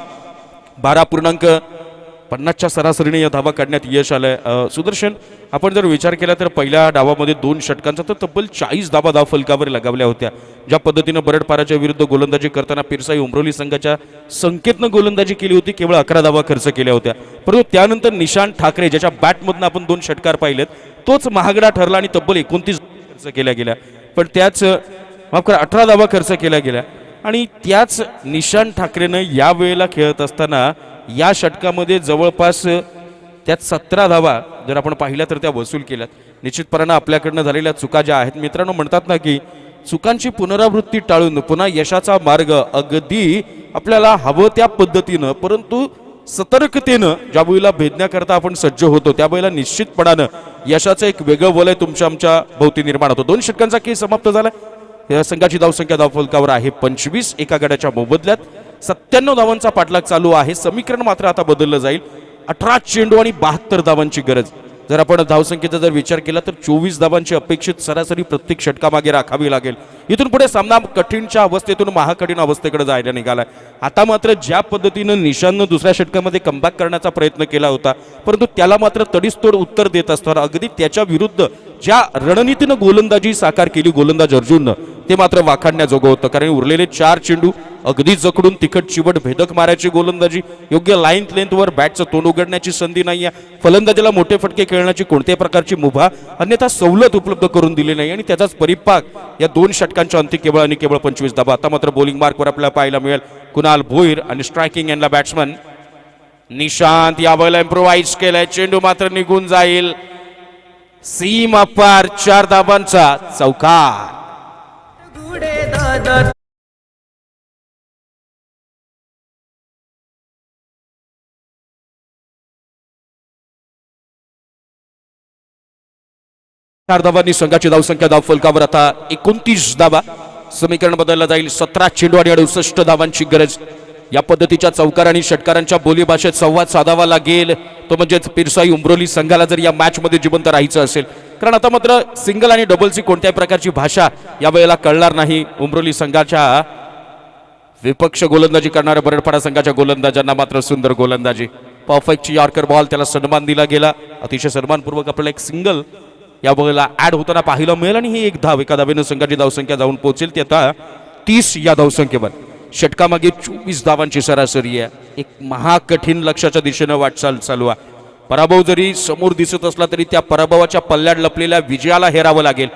E: 12.50च्या सरासरीने या धावा काढण्यात यश आलंय. सुदर्शन, आपण जर विचार केला तर पहिल्या डावामध्ये 2 षटकांचा तर तब्बल 40 धावा धाव फलकावर लगावल्या होत्या. ज्या पद्धतीनं बरडपाडाच्या विरुद्ध गोलंदाजी करताना पिरसाई उमरोली संघाच्या संकेतनं गोलंदाजी केली होती, केवळ 11 धावा खर्च केल्या होत्या. परंतु त्यानंतर निशांत ठाकरे ज्याच्या बॅटमधनं आपण 2 षटकार पाहिलेत, तोच महागडा ठरला आणि तब्बल 29 खर्च केल्या गेल्या. पण त्याच 18 धावा खर्च केल्या गेल्या. आणि त्याच निशांत ठाकरेनं या वेळेला खेळत असताना या षटकामध्ये जवळपास त्यात 17 धावा जर आपण पाहिल्या तर त्या वसूल केल्यात. निश्चितपणानं आपल्याकडनं झालेल्या चुका ज्या आहेत, मित्रांनो म्हणतात ना की चुकांची पुनरावृत्ती टाळून पुन्हा यशाचा मार्ग अगदी आपल्याला हवं त्या पद्धतीनं परंतु सतर्कतेनं ज्या वेळेला भेदण्याकरता आपण सज्ज होतो त्यावेळेला निश्चितपणानं यशाचं एक वेगळं वलय तुमच्या आमच्या भोवती निर्माण होतो. 2 षटकांचा खेळ समाप्त झाला. या संघाची धावसंख्या धावफलकावर आहे 25 एका गड्याच्या मोबदल्यात. 97 धावांचा पाठलाग चालू आहे. समीकरण मात्र आता बदललं जाईल. 18 चेंडू आणि 72 धावांची गरज. जर आपण धावसंख्येचा जर विचार केला तर 24 धावांची अपेक्षित सरासरी प्रत्येक षटकामागे राखावी लागेल. इथून पुढे सामना कठीणच्या अवस्थेतून महाकठीण अवस्थेकडे जायला निघालाय. आता मात्र ज्या पद्धतीनं निशांतनं दुसऱ्या षटकामध्ये कमबॅक करण्याचा प्रयत्न केला होता, परंतु त्याला मात्र तडीसतोड उत्तर देत असताना अगदी त्याच्या विरुद्ध ज्या रणनीतीनं गोलंदाजी साकार केली गोलंदाज अर्जुननं, ते मात्र वाखाणण्याजोगं होतं. कारण उरलेले 4 चेंडू अगदी जकडून तिखट चिवट भेदक मारायची गोलंदाजी, योग्य लाईन लेंथवर बॅटचं तोंड उघडण्याची संधी नाही आहे. फलंदाजाला मोठे फटके खेळण्याची कोणत्याही प्रकारची मुभा अन्यथा सवलत उपलब्ध करून दिली नाही आणि त्याचाच परिपाक या 2 षटकांच्या अंती केवळ आणि केवळ 25 धावा. आता मात्र बॉलिंग मार्कवर आपल्याला पाहायला मिळेल कुणाल भोईर आणि स्ट्रायकिंग एंडला बॅट्समन निशांत. यावेळेला इम्प्रोवाइज केलाय. चेंडू मात्र निघून जाईल. सीमा पार 4 धावांचा चौकार. चार धावांनी संघाची धावसंख्या धावफलकावर आता 29 धावा. समीकरण बदललं जाईल. 17 चेंडू आणि 68 धावांची गरज. या पद्धतीच्या चौकार आणि षटकारांच्या बोलीभाषेत संवाद साधावा लागेल, तो म्हणजेच पिरसाई उमरोली संघाला जर या मॅच मध्ये जिवंत राहायचं असेल. कारण आता मात्र सिंगल आणि डबलची कोणत्याही प्रकारची भाषा या वेळेला कळणार नाही. उमरोली संघाच्या विपक्ष गोलंदाजी करणाऱ्या बरडपाडा संघाच्या गोलंदाजांना मात्र सुंदर गोलंदाजी. परफेक्टची यॉर्कर बॉल, त्याला सन्मान दिला गेला. अतिशय सन्मानपूर्वक आपल्याला एक सिंगल या वेळेला ऍड होताना पाहायला मिळेल आणि ही एक धाव एका धावेनं संघाची धावसंख्या जाऊन पोहोचेल. ती आता 30 या धावसंख्येवर. षटकामागे 24 धावांची सरासरी आहे. एक महाकठीण लक्ष्याच्या दिशेनं वाटचाल चालू आहे. पराभव जरी समोर दिसत असला तरी त्या पराभवाच्या पल्ल्यात लपलेल्या विजयाला हेरावं लागेल.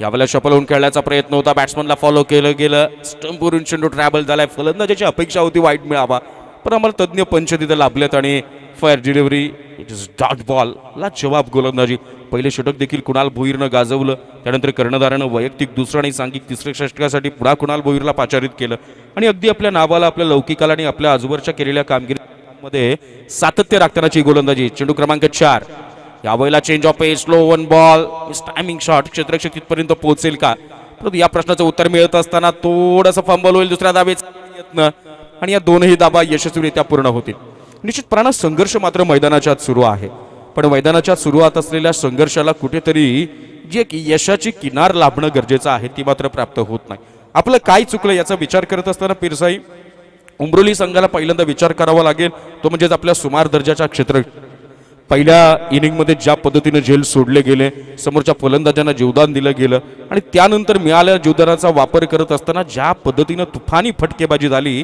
E: यावेळेला शफल होऊन खेळण्याचा प्रयत्न होता. बॅट्समनला फॉलो केलं गेलं. स्टंपवरून चेंडू ट्रॅव्हल झालाय. फलंदाजाची अपेक्षा होती वाईट मिळावा, पण आम्हाला तज्ज्ञ पंच तिथे लाभलेत आणि fire delivery. It is dot ball ला जवाब गोलंदाजी. पहिले षटक देखील कुणाल भोईरनं गाजवलं. त्यानंतर कर्णधारानं वैयक्तिक दुसरं आणि सांघिक तिसऱ्या षटकासाठी पुन्हा कुणाल भोईरला पाचारित केलं आणि अगदी आपल्या नावाला, आपल्या लौकिकाला आणि आपल्या आजूबाजूच्या केलेल्या कामगिरीमध्ये सातत्य राखतानाची गोलंदाजी. चेंडू क्रमांक 4. यावेळेला change of pace, slow 1 ball, timing shot. क्षेत्ररक्षक तिथपर्यंत पोहोचेल का? परंतु या प्रश्नाचं उत्तर मिळत असताना थोडंसं फंबल होईल. दुसऱ्या दाबेचा प्रयत्न आणि या दोनही दाबा यशस्वीरित्या पूर्ण होतील. निश्चितपणानं संघर्ष मात्र मैदानाच्या आत सुरू आहे, पण मैदानाच्या सुरुवात असलेल्या संघर्षाला कुठेतरी जी एक यशाची किनार लाभणं गरजेचं आहे ती मात्र प्राप्त होत नाही. आपलं काय चुकलं याचा विचार करत असताना पिरसाई उमरोली संघाला पहिल्यांदा विचार करावा लागेल, तो म्हणजेच आपल्या सुमार दर्जाच्या क्षेत्र. पहिल्या इनिंगमध्ये ज्या पद्धतीने झेल सोडले गेले, समोरच्या फलंदाजांना जीवदान दिलं गेलं आणि त्यानंतर मिळालेल्या जीवदानाचा वापर करत असताना ज्या पद्धतीनं तुफानी फटकेबाजी झाली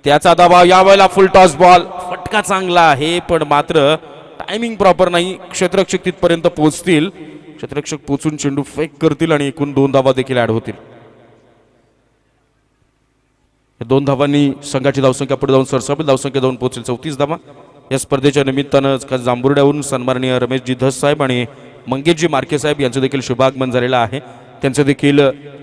E: त्याचा दबाव. यावेळेला फुल टॉस बॉल, फटका चांगला आहे पण मात्र टायमिंग प्रॉपर नाही. क्षेत्ररक्षक तिथपर्यंत पोहोचतील, क्षेत्ररक्षक पोहोचून चेंडू फेक करतील आणि एकूण 2 धावा देखील ऍड होतील. 2 धावांनी संघाची धावसंख्या पुढे जाऊन सरसावली, धावसंख्या जाऊन पोहोचेल 34 धावा. या स्पर्धेच्या निमित्तानं जांभुर्ड्याहून सन्माननीय रमेशजी धस साहेब आणि मंगेशजी मार्के साहेब यांचं देखील शुभागमन झालेलं आहे. त्यांचं देखील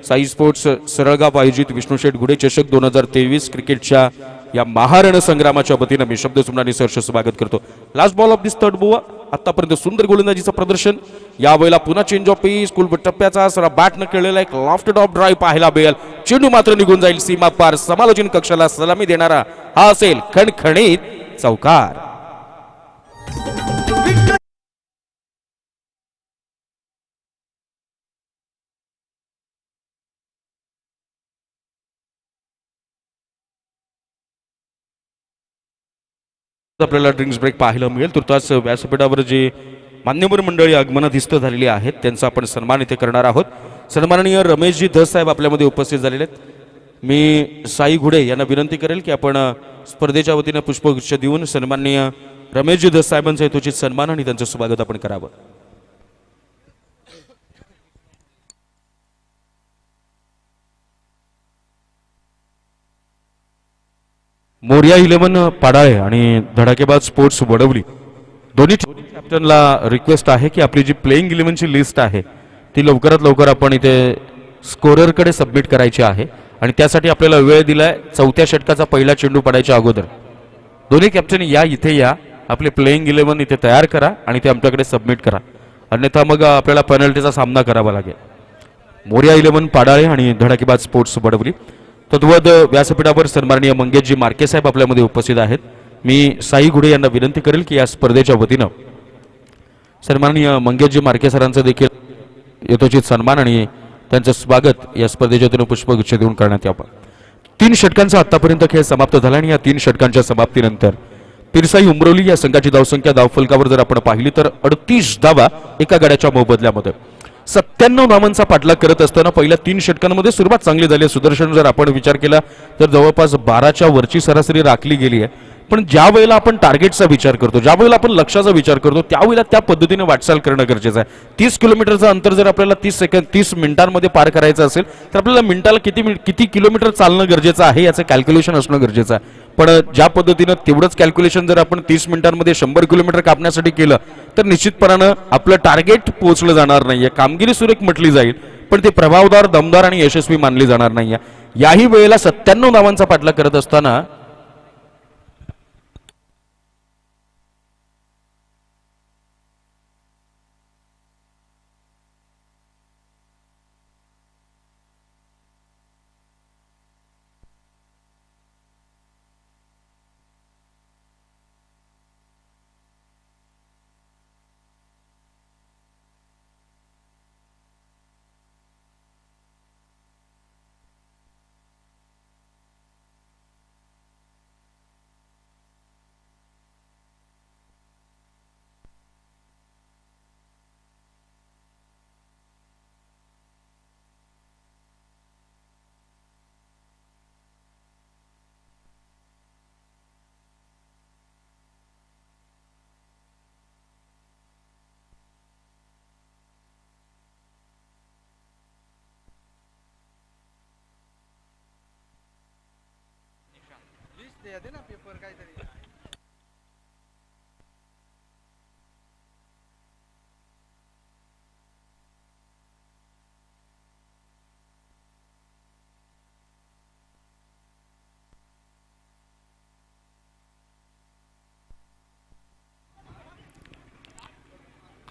E: साई स्पोर्ट्स सरळगाव आयोजित विष्णुशेठ घुडे चषक 2023 क्रिकेटच्या या महारण संग्रामाच्या वतीनं मी शब्दसुमनाने सहर्ष स्वागत करतो. Last ball of this third over. आतापर्यंत सुंदर गोलंदाजीचं प्रदर्शन. यावेळेला पुन्हा चेंज ऑफ पेस, कुल टप्प्याचा सरा बॅटनं खेळलेला एक लॉफ्टेड ऑफ ड्राईव्ह पाहायला मिळेल. चेंडू मात्र निघून जाईल सीमा पार. समालोचन कक्षाला सलामी देणारा हा असेल खणखणीत चौकार. आपल्याला ड्रिंक्स ब्रेक पाहायला मिळेल. तुर्तास व्यासपीठावर जे मान्यवर मंडळी आगमनाधिस्थ झालेली आहेत त्यांचा आपण सन्मान इथे करणार आहोत. सन्माननीय रमेशजी धस साहेब आपल्यामध्ये उपस्थित झालेले आहेत. मी साई घुडे यांना विनंती करेल की आपण स्पर्धेच्या वतीनं पुष्पगुच्छ देऊन सन्माननीय रमेशजी धस साहेबांचा यथोचित सन्मान आणि त्यांचं स्वागत आपण करावं. मोरिया 11 पाडाळे आणि धडाकेबाज स्पोर्ट्स वडवली दोन्ही कॅप्टनला रिक्वेस्ट आहे की आपली जी प्लेइंग 11ची लिस्ट आहे ती लवकरात लवकर आपण इथे स्कोररकडे सबमिट करायची आहे आणि त्यासाठी आपल्याला वेळ दिलाय. 4थ्या षटकाचा पहिला चेंडू पडायच्या अगोदर दोन्ही कॅप्टन या इथे या, आपले प्लेइंग 11 इथे तयार करा आणि ते आमच्याकडे सबमिट करा, अन्यथा मग आपल्याला पेनल्टीचा सामना करावा लागेल. मोरिया 11 पाडाळे आणि धडाकेबाज स्पोर्ट्स वडवली. तद्वत व्यासपीठावर सन्माननीय मंगेशजी मार्के साहेब आपल्यामध्ये उपस्थित आहेत. मी साई घुडे यांना विनंती करेल की या स्पर्धेच्या वतीनं सन्माननीय मंगेशजी मार्के सरांचं देखील यथोचित सन्मान आणि त्यांचं स्वागत या स्पर्धेच्या वतीनं पुष्पगुच्छ देऊन करण्यात यावं. 3 षटकांचा आतापर्यंत खेळ समाप्त झाला आणि या 3 षटकांच्या समाप्तीनंतर पिरसाई उमरोली या संघाची धावसंख्या धावफलकावर जर आपण पाहिली तर 38 धावा एका गड्याच्या मोबदल्यामध्ये. 97 धावांचा पाठलाग करत असताना पहिल्या 3 षटकांमध्ये सुरुवात चांगली झाली. सुदर्शन जर आपण विचार केला तर जवळपास 12च्या वरची सरासरी राखली गेली आहे. पण ज्या वेळेला आपण टार्गेटचा विचार करतो, ज्या वेळेला आपण लक्ष्याचा विचार करतो त्यावेळेला त्या पद्धतीने वाटचाल करणं गरजेचं आहे. 30 किलोमीटरचं अंतर जर आपल्याला 30 मिनिटांमध्ये पार करायचं असेल तर आपल्याला मिनिटाला किती किलोमीटर चालणं गरजेचं आहे याचं कॅल्क्युलेशन असणं गरजेचं आहे. पण ज्या पद्धतीनं तेवढंच कॅल्क्युलेशन जर आपण 30 मिनिटांमध्ये 100 किलोमीटर कापण्यासाठी केलं तर निश्चितपणानं आपलं टार्गेट पोहोचलं जाणार नाहीये. कामगिरी सुरेख म्हटली जाईल पण ते प्रभावदार, दमदार आणि यशस्वी मानली जाणार नाहीये. याही वेळेला 97 धावांचा पाठलाग करत असताना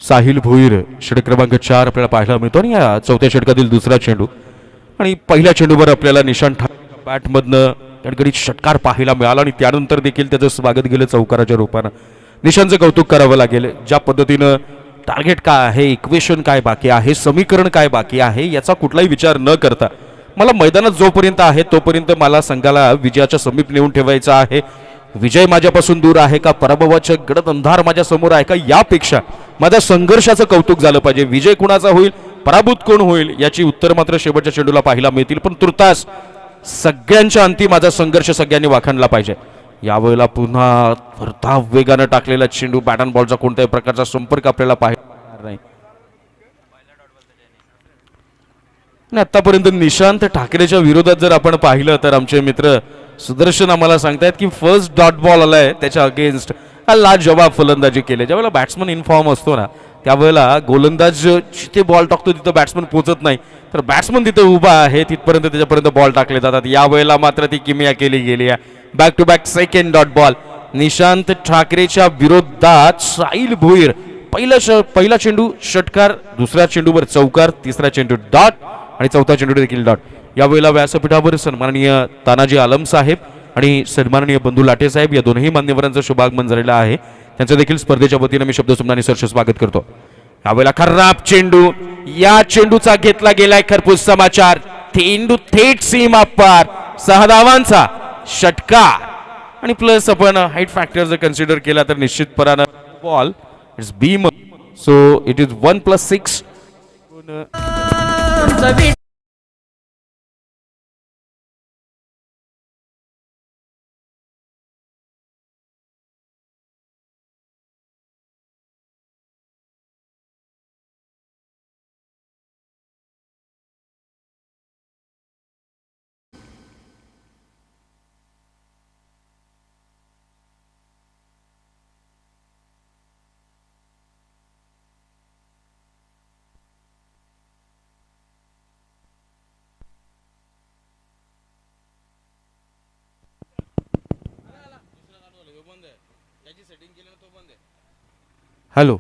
E: साहिल भोईर षटक क्रमांक 4 आपल्याला पाहायला मिळतो आणि या 4थ्या षटकातील दुसरा चेंडू आणि पहिल्या चेंडूवर आपल्याला निशांत ठाकरे बॅटमधनं कडकडीत षटकार पाहायला मिळाला आणि त्यानंतर देखील त्याचं स्वागत केलं चौकाराच्या रूपानं. निशांतचं कौतुक करावं लागेल. ज्या पद्धतीनं टार्गेट काय आहे, इक्वेशन काय बाकी आहे, समीकरण काय बाकी आहे याचा कुठलाही विचार न करता मला मैदानात जोपर्यंत आहे तोपर्यंत मला संघाला विजयाच्या समीप नेऊन ठेवायचा आहे. विजय माझ्यापासून दूर आहे का, पराभवाचे गडद अंधार माझ्या समोर आहे का, यापेक्षा माझ्या संघर्षाचं कौतुक झालं पाहिजे. विजय कुणाचा होईल, पराभूत कोण होईल याची उत्तर मात्र शेवटच्या चेंडूला पाहायला मिळतील. पण तुर्तास सगळ्यांच्या अंती माझा संघर्ष सगळ्यांनी वाखाणला पाहिजे. यावेळेला पुन्हा भरधाव वेगानं टाकलेला चेंडू, बॅट अँड बॉलचा कोणत्याही प्रकारचा संपर्क आपल्याला पाहायला नाही. आणि आतापर्यंत निशांत ठाकरेच्या विरोधात जर आपण पाहिलं तर आमचे मित्र सुदर्शन आम्हाला सांगतायत की फर्स्ट डॉट बॉल आलाय त्याच्या अगेन्स्ट लाजवाब फलंदाजी केली. ज्यावेळेला बॅट्समन इन फॉर्म असतो ना त्यावेळेला गोलंदाज जिथे बॉल टाकतो तिथं बॅट्समन पोहोचत नाही, तर बॅट्समन तिथे उभा आहे तिथपर्यंत त्याच्यापर्यंत बॉल टाकले जातात. यावेळेला मात्र ती किमया केली गेली आहे. Back to back second dot ball Nishant ठाकरेच्या विरोधात. साहिल भोईर पहिला चेंडू षटकार, दुसऱ्या चेंडूवर चौकार, तिसरा चेंडू डॉट आणि चौथा चेंडू देखील डॉट. यावेळेला व्यासपीठावर सन्माननीय तानाजी आलम साहेब आणि सन्माननीय बंधू लाटे साहेब या दोन्ही मान्यवरांचं शुभागमन झालेलं आहे. त्यांचं देखील स्पर्धेच्या वतीनं मी शब्दसुमनाने सरचे स्वागत करतो. यावेळेला खराब चेंडू, या चेंडूचा घेतला गेलाय खरपूस समाचार. चेंडू थेट सीमा पार, 6 धावांचा षटकार आणि प्लस आपण हाईट फॅक्टर जर कन्सिडर केला तर निश्चितपणानं ball it's beam, so it is 1+6. Hello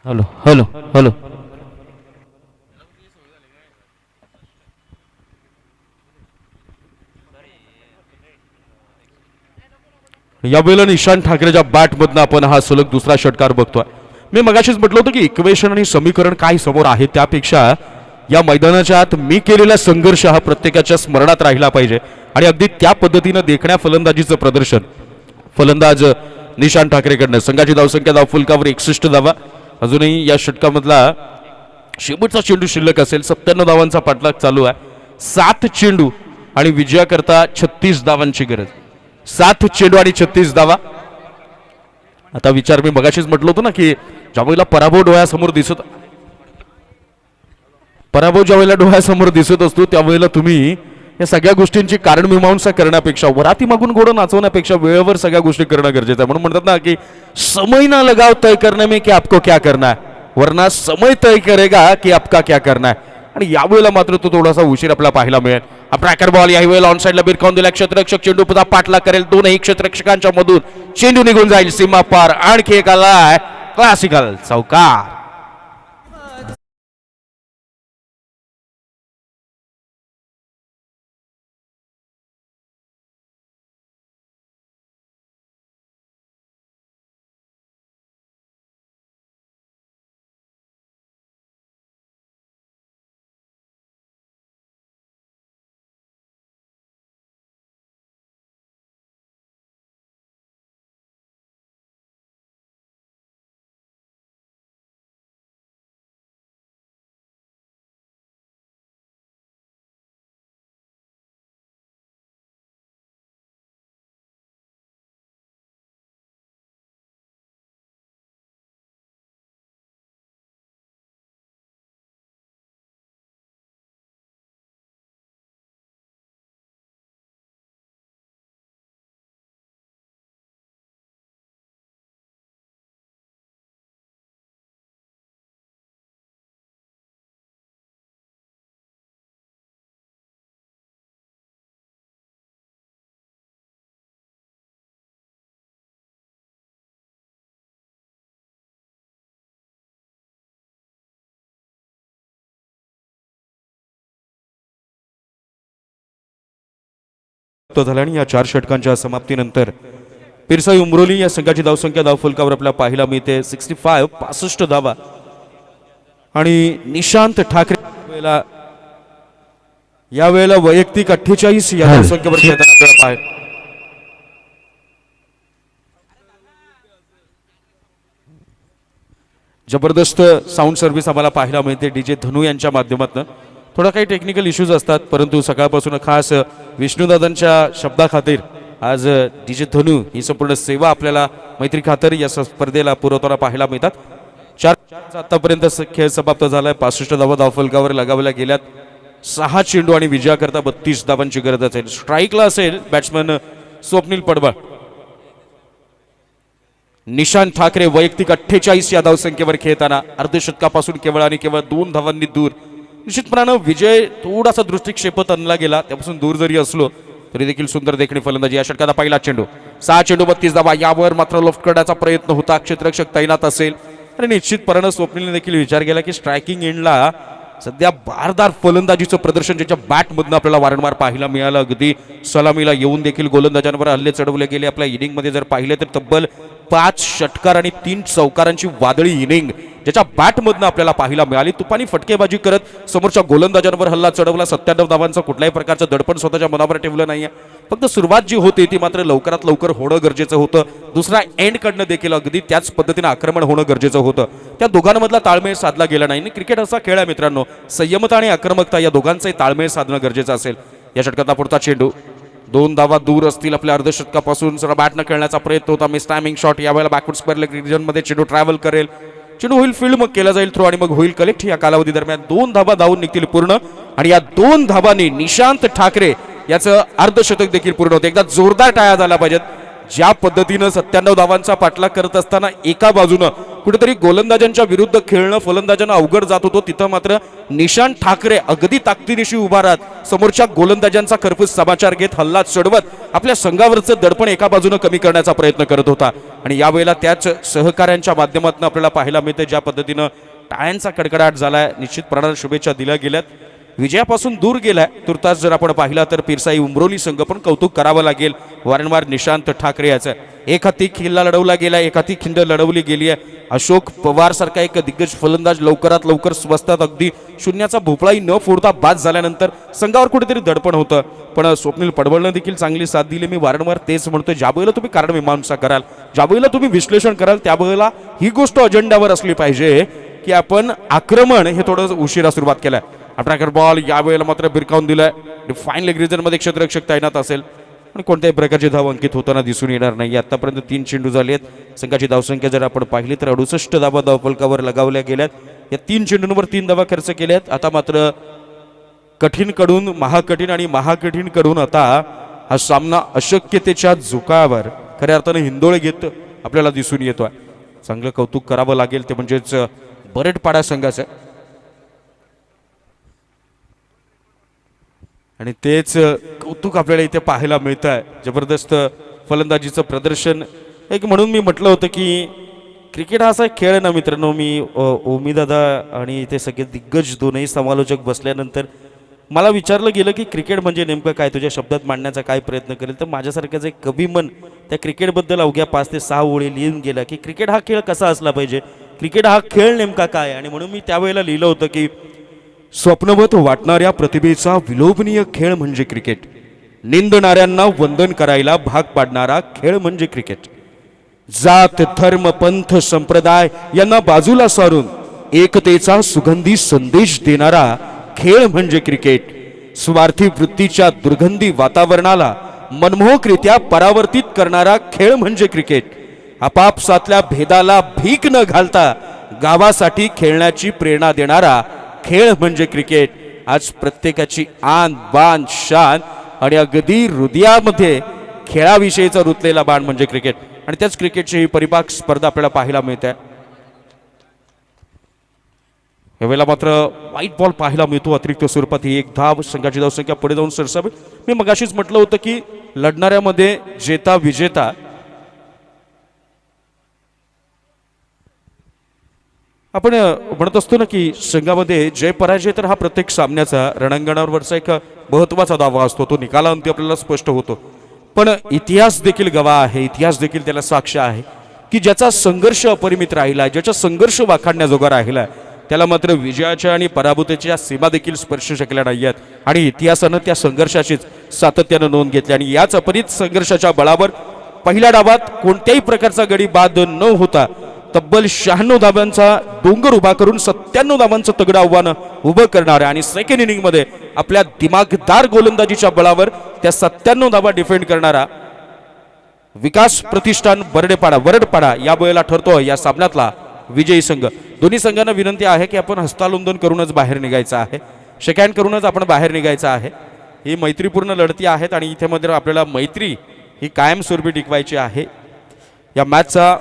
E: hello hello hello यावेळेला निशांत ठाकरेच्या बॅटमधनं आपण हा सलग दुसरा षटकार बघतोय. मी मगाशीच म्हटलं होतं की इक्वेशन आणि समीकरण काय समोर आहे त्यापेक्षा या मैदानाच्या आत मी केलेला संघर्ष हा प्रत्येकाच्या स्मरणात राहिला पाहिजे आणि अगदी त्या पद्धतीनं देखण्या फलंदाजीचं प्रदर्शन. फलंदाज निशांत ठाकरेकडनं संघाची धावसंख्या धावफलकावर 61 धावा. अजूनही या षटकामधला शेवटचा चेंडू शिल्लक असेल. 97 धावांचा पाठलाग चालू आहे. 7 चेंडू आणि विजयाकरता 36 धावांची गरज. 7 चेंडू आणि 36 धावा. आता विचार मी मगाशीच म्हटलं होतं ना की ज्यावेळेला पराभव डोळ्यासमोर दिसत असतो त्यावेळेला तुम्ही या सगळ्या गोष्टींची कारणमीमांसा करण्यापेक्षा, वराती मागून घोडं नाचवण्यापेक्षा वेळेवर सगळ्या गोष्टी करणं गरजेचं आहे. म्हणून म्हणतात ना की समय ना लगाव तय करने में कि आपको क्या करना है, वरना समय तय करेगा कि आपका क्या करना है. आणि यावेळेला मात्र तो थोडासा उशीर आपल्याला पाहायला मिळेल. हा ट्रॅकर बॉल याही वेळेला ऑन साईडला बिरकावून दिला. क्षेत्ररक्षक चेंडू पुन्हा पाठला करेल. दोनही क्षेत्ररक्षकांच्या मधून चेंडू निघून जाईल सीमा पार. आणखी एक आलाय क्लासिकल चौकार. झाला आणि या 4 षटकांच्या समाप्तीनंतर पिरसाई उमरोली या संघाची धावसंख्या धावफलकावर आपल्याला पाहायला मिळते 65 धावा. आणि निशांत ठाकरे यावेळेला वैयक्तिक 48 या धावसंख्येवर खेळताना आपल्याला पाहायला. जबरदस्त साऊंड सर्व्हिस आम्हाला पाहायला मिळते DJ धनू यांच्या माध्यमातून. थोडा काही टेक्निकल इश्यूज असतात, परंतु सकाळपासून खास विष्णुदादांच्या शब्दाखातीर आज DJ धनू ही संपूर्ण सेवा आपल्याला मैत्री खातर या स्पर्धेला पुरवताना पाहायला मिळतात. 4 आतापर्यंत खेळ समाप्त झालाय. 65 धावा धावफलकावर लगावल्या गेल्यात. 6 चेंडू आणि विजयाकरता 32 धावांची गरज असेल. स्ट्राईकला असेल बॅट्समन स्वप्नील पडबळ. निशांत ठाकरे वैयक्तिक 48 या धावसंख्येवर खेळताना अर्धशतकापासून केवळ आणि केवळ 2 धावांनी दूर. निश्चितपणानं विजय थोडासा दृष्टिक्षेपात आणला गेला, त्यापासून दूर जरी असलो तरी देखील सुंदर देखणी फलंदाजी. या षटकाचा पहिला चेंडू 6 चेंडू 32 धावा. यावर मात्र लोफ्ट करण्याचा प्रयत्न होता. क्षेत्ररक्षक तैनात असेल आणि निश्चितपणानं स्वप्नीलने देखील विचार केला की स्ट्रायकिंग एंडला सध्या बारदार फलंदाजीचं प्रदर्शन ज्याच्या बॅटमधनं आपल्याला वारंवार पाहायला मिळालं. अगदी सलामीला येऊन देखील गोलंदाजांवर हल्ले चढवले गेले. आपल्या इनिंगमध्ये जर पाहिले तर तब्बल 5 षटकार आणि 3 चौकारांची वादळी इनिंग ज्याच्या बॅटमधनं आपल्याला पाहायला मिळाली. तुपानी फटकेबाजी करत समोरच्या गोलंदाजांवर हल्ला चढवला. 97 धावांचं कुठल्याही प्रकारचं दडपण स्वतःच्या मनावर ठेवलं नाहीये. फक्त सुरुवात जी होती ती मात्र लवकरात लवकर होणं गरजेचं होतं. दुसरा एंडकडनं देखील अगदी त्याच पद्धतीने आक्रमण होणं गरजेचं होतं. त्या दोघांमधला ताळमेळ साधला गेला नाही. क्रिकेट असा खेळ आहे मित्रांनो, संयमता आणि आक्रमकता या दोघांचाही ताळमेळ साधणं गरजेचं असेल. या षटकाचा पुढचा चेंडू 2 धावा दूर असतील आपल्या अर्धशतकापासून. जरा बॅटनं खेळण्याचा प्रयत्न होता. Miss timing shot. यावेळेला बॅकवर्ड स्क्वेअर लेग रिजनमध्ये चेंडू ट्रॅव्हल करेल. चेंडू होईल फील्ड, मग केला जाईल थ्रो आणि मग होईल कलेक्ट. या कालावधी दरम्यान 2 धावा धावून निघतील पूर्ण आणि या 2 धावांनी निशांत ठाकरे याचं अर्धशतक देखील पूर्ण होतं. एकदा जोरदार टाळ्या झाल्या पाहिजेत. ज्या पद्धतीनं 97 धावांचा पाठलाग करत असताना एका बाजूनं कुठेतरी गोलंदाजांच्या विरुद्ध खेळणं फलंदाजांना अवघड जात होतं, तिथं मात्र निशांत ठाकरे अगदी ताकदीनिशी उभा राहत समोरच्या गोलंदाजांचा खरपूस समाचार घेत हल्ला चढवत आपल्या संघावरचं दडपण एका बाजूनं कमी करण्याचा प्रयत्न करत होता. आणि यावेळेला त्याच सहकाऱ्यांच्या माध्यमातून आपल्याला पाहायला मिळते ज्या पद्धतीनं टाळ्यांचा कडकडाट झालाय. निश्चितपणानं शुभेच्छा दिल्या गेल्यात. विजयापासून दूर गेलाय तुर्तास जर आपण पाहिला तर पिरसाई उमरोली संघ, पण कौतुक करावं लागेल वारंवार निशांत ठाकरे याचं. एक हाती खिल्ला लढवला गेला, एक हाती खिंड लढवली गेली आहे. अशोक पवार सारखा एक दिग्गज फलंदाज लवकरात लवकर स्वस्तात अगदी शून्याचा भोपळाही न फोडता बाद झाल्यानंतर संघावर कुठेतरी दडपण होतं. पण स्वप्नील पडवळनं देखील चांगली साथ दिली. मी वारंवार तेच म्हणतो, ज्या वेळेला तुम्ही कारण मीमांसा कराल, ज्या वेळेला तुम्ही विश्लेषण कराल, त्या वेळेला ही गोष्ट अजेंड्यावर असली पाहिजे की आपण आक्रमण हे थोडं उशिरा सुरुवात केलाय. अट्रॅकर बॉल यावेळेला मात्र भिरकावून दिलाय. फाईन लेग रिजनमध्ये क्षेत्ररक्षक तैनात असेल आणि कोणत्याही प्रकारची धाव अंकित होताना दिसून येणार नाही. आतापर्यंत 3 चेंडू झाले आहेत. संघाची धावसंख्या जर आपण पाहिली तर 68 धावा धावफलकावर लगावल्या गेल्यात. या 3 चेंडूंवर 3 धावा खर्च केल्यात. आता मात्र कठीणकडून महाकठीण आणि महाकठीणकडून आता हा सामना अशक्यतेच्या झुकावर खऱ्या अर्थानं हिंदोळे घेत आपल्याला दिसून येतोय. चांगलं कौतुक करावं लागेल ते म्हणजेच बरडपाडा संघाचं. आणि तेच कौतुक आपल्याला इथे पाहायला मिळतं आहे. जबरदस्त फलंदाजीचं प्रदर्शन. एक म्हणून मी म्हटलं होतं की क्रिकेट हा असा खेळ ना मित्रांनो. मी ओमीदादा आणि इथे सगळे दिग्गज दोनही समालोचक बसल्यानंतर मला विचारलं गेलं की क्रिकेट म्हणजे नेमकं काय, तुझ्या शब्दात मांडण्याचा काय प्रयत्न करेल. तर माझ्यासारखंच एक कवी मन त्या क्रिकेटबद्दल अवघ्या 5 ते 6 ओळी लिहून गेला की क्रिकेट हा खेळ कसा असला पाहिजे, क्रिकेट हा खेळ नेमका काय. आणि म्हणून मी त्यावेळेला लिहिलं होतं की स्वप्नवत वाटणाऱ्या प्रतिभेचा विलोभनीय खेळ म्हणजे क्रिकेट. निंदणाऱ्यांना वंदन करायला भाग पाडणारा खेळ म्हणजे क्रिकेट. जात धर्म पंथ संप्रदाय यांना बाजूला सारून एकतेचा सुगंधी संदेश देणारा खेळ म्हणजे क्रिकेट. स्वार्थी वृत्तीच्या दुर्गंधी वातावरणाला मनमोहकरित्या परावर्तित करणारा खेळ म्हणजे क्रिकेट. आपापसातल्या भेदाला भीक न घालता गावासाठी खेळण्याची प्रेरणा देणारा खेळ म्हणजे क्रिकेट. आज प्रत्येकाची आन बान शान आणि अगदी हृदयामध्ये खेळाविषयीचा रुतलेला बाण म्हणजे क्रिकेट. आणि त्याच क्रिकेटची ही परिपाक स्पर्धा आपल्याला पाहायला मिळते. यावेळेला मात्र व्हाईट बॉल पाहायला मिळतो अतिरिक्त स्वरूपात. ही एक धाव, संघाची धावसंख्या पुढे जाऊन सरसावी. मी मगाशीच म्हटलं होतं की लढणाऱ्यामध्ये जेता विजेता आपण म्हणत असतो ना की संघामध्ये जय पराजय तर हा प्रत्येक सामन्याचा रणांगणावरचा एक महत्वाचा दावा असतो. तो निकालांती आपल्याला स्पष्ट होतो. पण इतिहास देखील गवाह आहे, इतिहास देखील त्याला साक्ष आहे की ज्याचा संघर्ष अपरिमित राहिला, ज्याचा संघर्ष वाखाणण्याजोगा राहिला, त्याला मात्र विजयाच्या आणि पराभूतीच्या सीमा देखील स्पर्श शकल्या नाही आहेत. आणि इतिहासानं त्या संघर्षाचीच सातत्यानं नोंद घेतली. आणि याच अपरित संघर्षाच्या बळावर पहिल्या डावात कोणत्याही प्रकारचा गडी बाद न होता तब्बल 96 धावांचा डोंगर उभा करून 97 धावांचं तगडं आव्हान उभं करणार आहे आणि सेकंड इनिंग मध्ये आपल्या दिमागदार गोलंदाजीच्या बळावर त्या 97 धावा डिफेंड करणारा विकास प्रतिष्ठान वरडपाडा या वेळेला ठरतोय या सामन्यातला विजयी संघ. दोन्ही संघांना विनंती आहे की आपण हस्तांदोलन करूनच बाहेर निघायचं आहे, शेकहँड करूनच आपण बाहेर निघायचं आहे. ही मैत्रीपूर्ण लढती आहेत आणि इथे मध्ये आपल्याला मैत्री ही कायमस्वरूपी टिकवायची आहे. या मॅचचा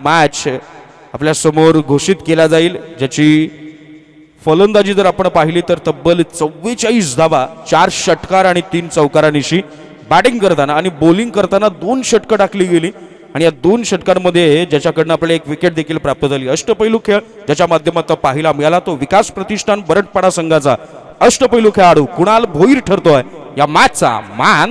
E: मॅच आपल्या समोर घोषित केला जाईल, ज्याची फलंदाजी जर आपण पाहिली तर तब्बल 44 धावा, 4 षटकार आणि 3 चौकारांनिशी बॅटिंग करताना आणि बॉलिंग करताना 2 षटकं टाकली गेली आणि या 2 षटकांमध्ये ज्याच्याकडनं आपल्याला एक विकेट देखील प्राप्त झाली. अष्टपैलू खेळ ज्याच्या माध्यमातून पाहायला मिळाला तो विकास प्रतिष्ठान बरडपाडा संघाचा अष्टपैलू खेळाडू कुणाल भोईर ठरतोय या मॅचचा मॅन